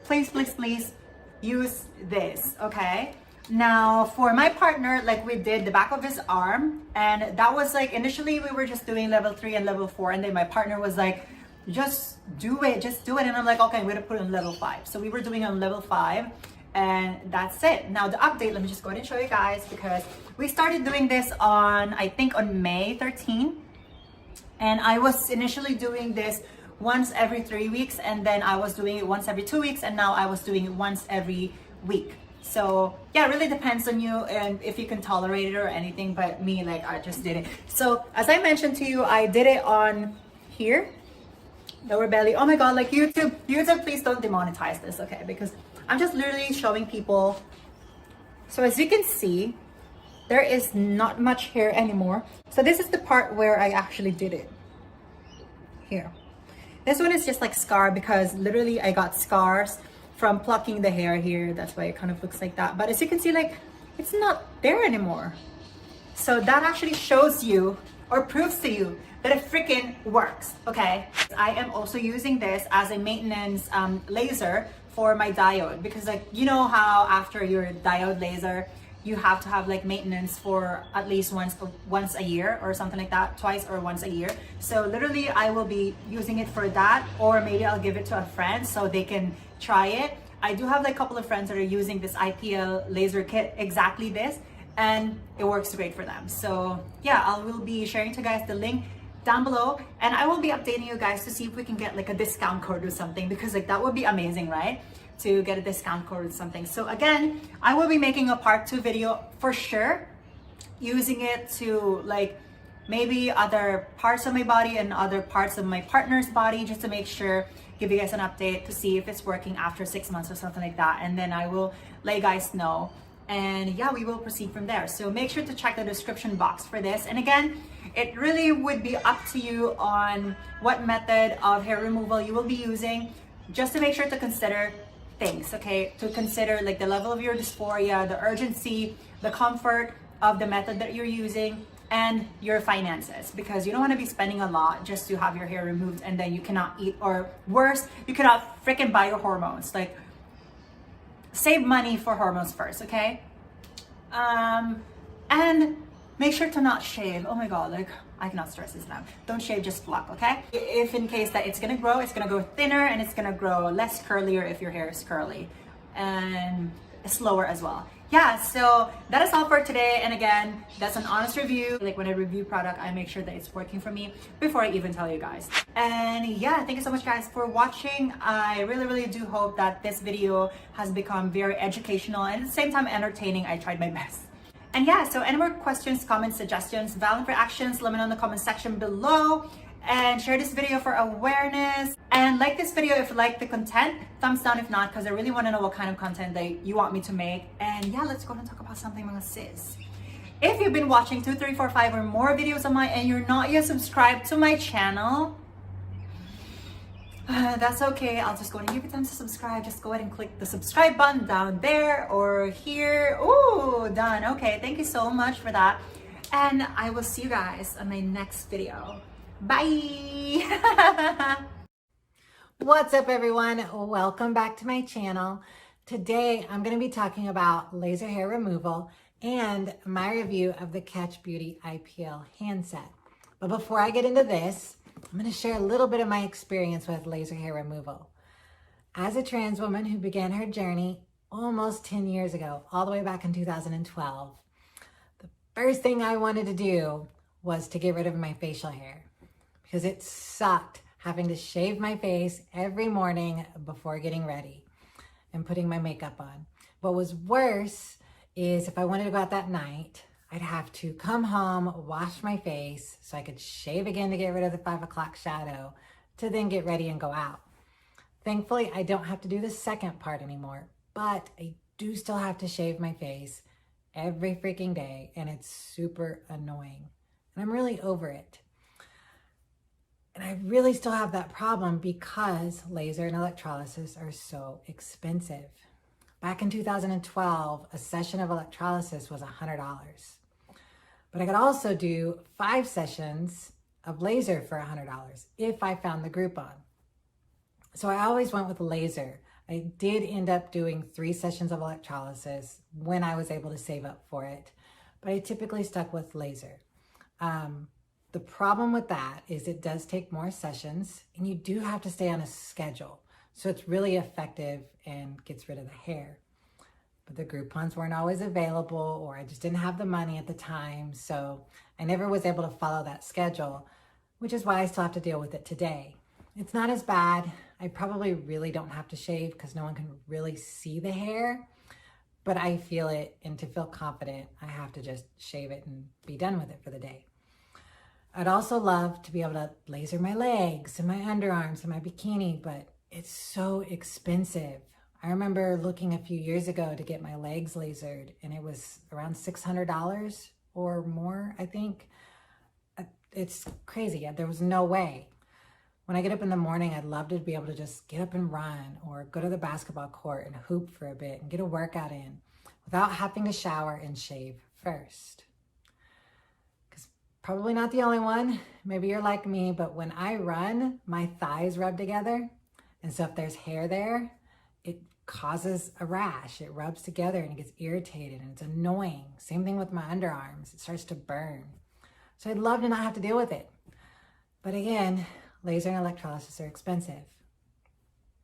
please, please, please use this, okay? Now for my partner, like we did the back of his arm, and that was like initially we were just doing level 3 and level 4, and then my partner was like, just do it, and I'm like, okay, I'm gonna put it on level 5. So we were doing on level 5, and that's it. Now the update, let me just go ahead and show you guys, because we started doing this on, I think on May 13, and I was initially doing this once every 3 weeks, and then I was doing it once every 2 weeks, and now I was doing it once every week. So yeah, it really depends on you and if you can tolerate it or anything, but me, like I just did it. So as I mentioned to you, I did it on here, lower belly. Oh my god, like YouTube, please don't demonetize this, okay? Because I'm just literally showing people. So as you can see, there is not much hair anymore. So this is the part where I actually did it here. This one is just like scar because literally I got scars from plucking the hair here. That's why it kind of looks like that. But as you can see, like it's not there anymore. So that actually shows you or proves to you that it freaking works, okay? I am also using this as a maintenance laser for my diode, because like, you know how after your diode laser, you have to have like maintenance for at least once a year or something like that, twice or once a year. So literally I will be using it for that, or maybe I'll give it to a friend so they can try it. I do have like a couple of friends that are using this IPL laser kit, exactly this, and it works great for them. So yeah, I will be sharing to you guys the link down below, and I will be updating you guys to see if we can get like a discount code or something, because like that would be amazing, right? To get a discount code or something. So again, I will be making a part 2 video for sure, using it to like maybe other parts of my body and other parts of my partner's body, just to make sure, give you guys an update to see if it's working after 6 months or something like that, and then I will let you guys know, and yeah, we will proceed from there. So make sure to check the description box for this, and again, it really would be up to you on what method of hair removal you will be using, just to make sure to consider things, okay? To consider like the level of your dysphoria, the urgency, the comfort of the method that you're using, and your finances, because you don't want to be spending a lot just to have your hair removed and then you cannot eat, or worse, you cannot freaking buy your hormones. Like, save money for hormones first, okay? And make sure to not shave. Oh my god, like I cannot stress this now. Don't shave, just pluck, okay? If in case that it's gonna grow thinner, and it's gonna grow less curlier if your hair is curly, and slower as well. yeah, so that is all for today. And again, that's an honest review. Like when I review product, I make sure that it's working for me before I even tell you guys. And yeah, thank you so much guys for watching. I really do hope that this video has become very educational and at the same time entertaining. I tried my best. And yeah, so any more questions, comments, suggestions, valid for actions, let me know in the comment section below. And share this video for awareness, and like this video if you like the content, thumbs down if not, because I really want to know what kind of content that you want me to make. And yeah, let's go and talk about something, mga sis. If you've been watching 2, 3, 4, 5 or more videos of mine and you're not yet subscribed to my channel, that's okay. I'll just go and give you time to subscribe. Just go ahead and click the subscribe button down there or here. Ooh, done. Okay, thank you so much for that, and I will see you guys on my next video. Bye. What's up everyone? Welcome back to my channel. Today I'm going to be talking about laser hair removal and my review of the KetchBeauty IPL hand set. But before I get into this, I'm going to share a little bit of my experience with laser hair removal. As a trans woman who began her journey almost 10 years ago, all the way back in 2012, the first thing I wanted to do was to get rid of my facial hair, because it sucked having to shave my face every morning before getting ready and putting my makeup on. What was worse is if I wanted to go out that night, I'd have to come home, wash my face so I could shave again to get rid of the 5 o'clock shadow to then get ready and go out. Thankfully, I don't have to do the second part anymore, but I do still have to shave my face every freaking day, and it's super annoying. And I'm really over it. And I really still have that problem because laser and electrolysis are so expensive. Back in 2012, a session of electrolysis was $100. But I could also do 5 sessions of laser for $100 if I found the Groupon. So I always went with laser. I did end up doing 3 sessions of electrolysis when I was able to save up for it, but I typically stuck with laser. The problem with that is it does take more sessions and you do have to stay on a schedule. So it's really effective and gets rid of the hair. But the Groupons weren't always available, or I just didn't have the money at the time. So I never was able to follow that schedule, which is why I still have to deal with it today. It's not as bad. I probably really don't have to shave because no one can really see the hair, but I feel it, and to feel confident, I have to just shave it and be done with it for the day. I'd also love to be able to laser my legs and my underarms and my bikini, but it's so expensive. I remember looking a few years ago to get my legs lasered, and it was around $600 or more, I think. It's crazy. There was no way. When I get up in the morning, I'd love to be able to just get up and run or go to the basketball court and hoop for a bit and get a workout in without having to shower and shave first. Probably not the only one. Maybe you're like me, but when I run, my thighs rub together. And so if there's hair there, it causes a rash. It rubs together and it gets irritated and it's annoying. Same thing with my underarms. It starts to burn. So I'd love to not have to deal with it. But again, laser and electrolysis are expensive.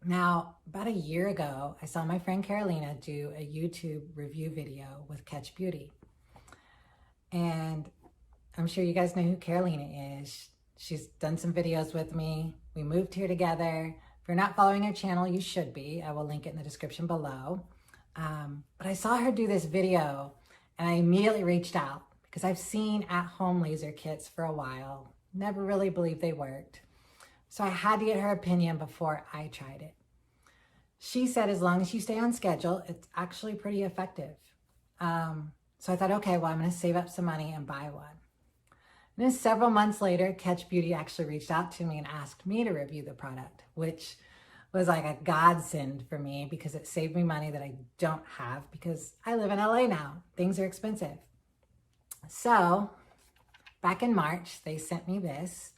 Now, about a year ago, I saw my friend Carolina do a YouTube review video with KetchBeauty. And I'm sure you guys know who Carolina is. She's done some videos with me. We moved here together. If you're not following her channel, you should be. I will link it in the description below. But I saw her do this video and I immediately reached out because I've seen at-home laser kits for a while. Never really believed they worked. So I had to get her opinion before I tried it. She said as long as you stay on schedule, it's actually pretty effective. So I thought, okay, well, I'm going to save up some money and buy one. And then several months later, KetchBeauty actually reached out to me and asked me to review the product, which was like a godsend for me because it saved me money that I don't have because I live in LA now. Things are expensive. So back in March, they sent me this,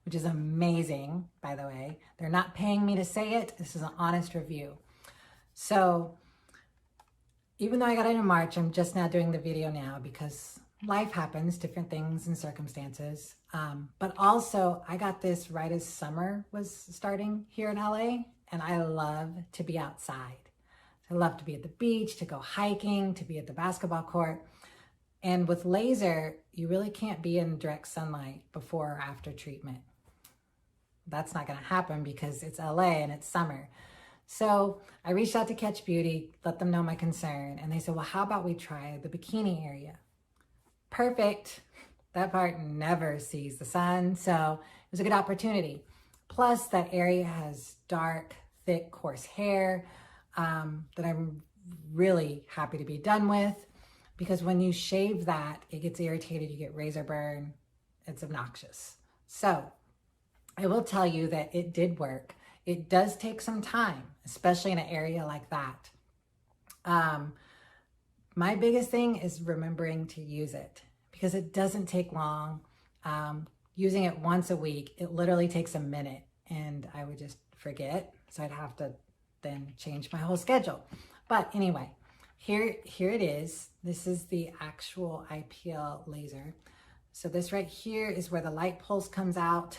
which is amazing, by the way. They're not paying me to say it. This is an honest review. So even though I got it in March, I'm just now doing the video now because life happens, different things and circumstances. But also I got this right as summer was starting here in LA, and I love to be outside. I love to be at the beach, to go hiking, to be at the basketball court. And with laser, you really can't be in direct sunlight before or after treatment. That's not gonna happen because it's LA and it's summer. So I reached out to KetchBeauty, let them know my concern, and they said, well, how about we try the bikini area? Perfect. That part never sees the sun, so it was a good opportunity. Plus, that area has dark, thick, coarse hair that I'm really happy to be done with, because when you shave that, it gets irritated, you get razor burn, it's obnoxious. So I will tell you that it did work. It does take some time, especially in an area like that. My biggest thing is remembering to use it, because it doesn't take long. Using it once a week, it literally takes a minute, and I would just forget. So I'd have to then change my whole schedule. But anyway, here it is. This is the actual IPL laser. So this right here is where the light pulse comes out.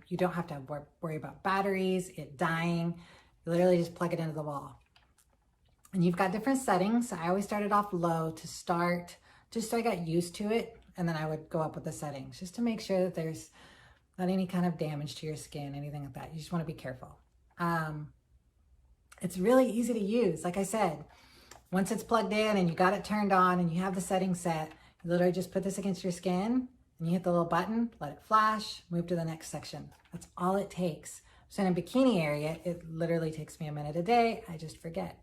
You don't have to worry about batteries, it dying. You literally just plug it into the wall. And you've got different settings. I always started off low to start, just so I got used to it. And then I would go up with the settings just to make sure that there's not any kind of damage to your skin, anything like that. You just want to be careful. It's really easy to use. Like I said, once it's plugged in and you got it turned on and you have the settings set, you literally just put this against your skin and you hit the little button, let it flash, move to the next section. That's all it takes. So in a bikini area, it literally takes me a minute a day. I just forget.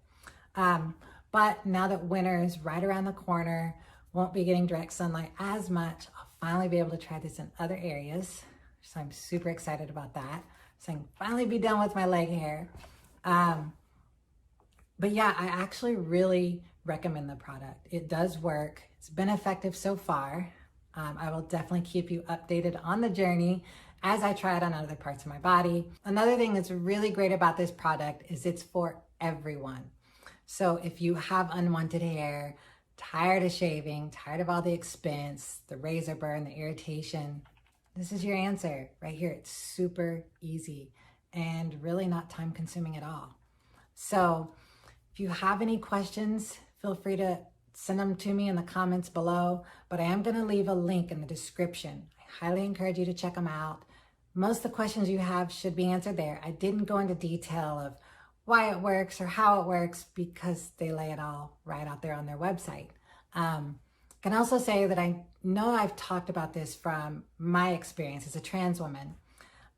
But now that winter is right around the corner, won't be getting direct sunlight as much, I'll finally be able to try this in other areas. So I'm super excited about that. So I can finally be done with my leg hair. But yeah, I actually really recommend the product. It does work. It's been effective so far. I will definitely keep you updated on the journey as I try it on other parts of my body. Another thing that's really great about this product is it's for everyone. So if you have unwanted hair, tired of shaving, tired of all the expense, the razor burn, the irritation, this is your answer right here. It's super easy and really not time consuming at all. So if you have any questions, feel free to send them to me in the comments below, but I am gonna leave a link in the description. I highly encourage you to check them out. Most of the questions you have should be answered there. I didn't go into detail of why it works or how it works because they lay it all right out there on their website. I can also say that I know I've talked about this from my experience as a trans woman.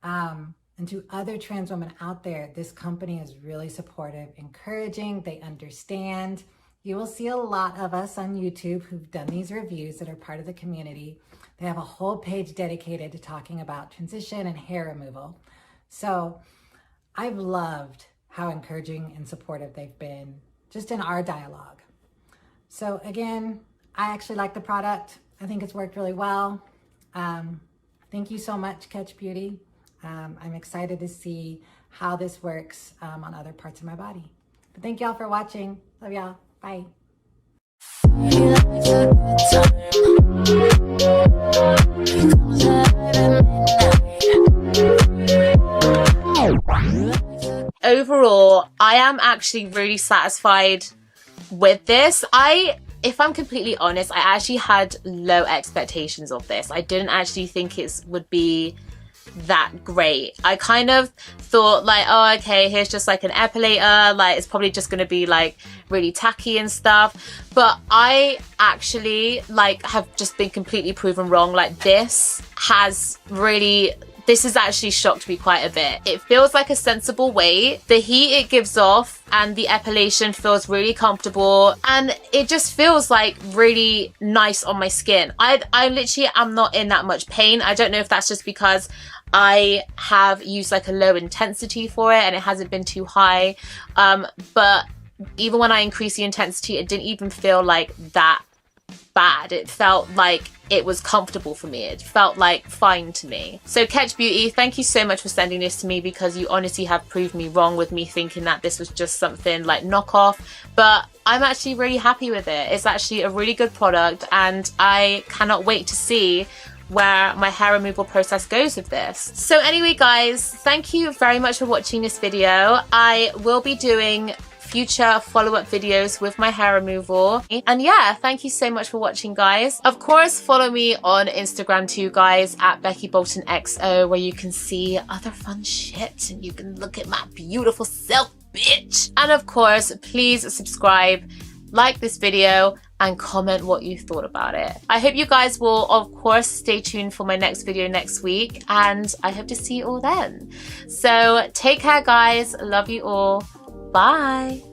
And to other trans women out there, this company is really supportive, encouraging, they understand. You will see a lot of us on YouTube who've done these reviews that are part of the community. They have a whole page dedicated to talking about transition and hair removal. So I've loved how encouraging and supportive they've been just in our dialogue. So again, I actually like the product. I think it's worked really well. Thank you so much, KetchBeauty. I'm excited to see how this works on other parts of my body. But thank y'all for watching. Love y'all. Bye. Overall, I am actually really satisfied with this. If I'm completely honest, I actually had low expectations of this. I didn't actually think it would be that great. I kind of thought like, oh, okay, here's just like an epilator, like it's probably just gonna be like really tacky and stuff. But I actually like have just been completely proven wrong. Like this has actually shocked me quite a bit. It feels like a sensible weight. The heat it gives off and the epilation feels really comfortable, and it just feels like really nice on my skin. I literally am not in that much pain. I don't know if that's just because I have used like a low intensity for it and it hasn't been too high. But even when I increased the intensity, it didn't even feel like that bad. It felt like it was comfortable for me. It felt like fine to me. So KetchBeauty, thank you so much for sending this to me, because you honestly have proved me wrong with me thinking that this was just something like knockoff. But I'm actually really happy with it. It's actually a really good product and I cannot wait to see where my hair removal process goes with this. So anyway guys, thank you very much for watching this video. I will be doing future follow-up videos with my hair removal. And yeah, thank you so much for watching, guys. Of course, follow me on Instagram too, guys, at BeckyBoltonXO, where you can see other fun shit and you can look at my beautiful self, bitch. And of course, please subscribe, like this video, and comment what you thought about it. I hope you guys will, of course, stay tuned for my next video next week, and I hope to see you all then. So take care, guys. Love you all. Bye.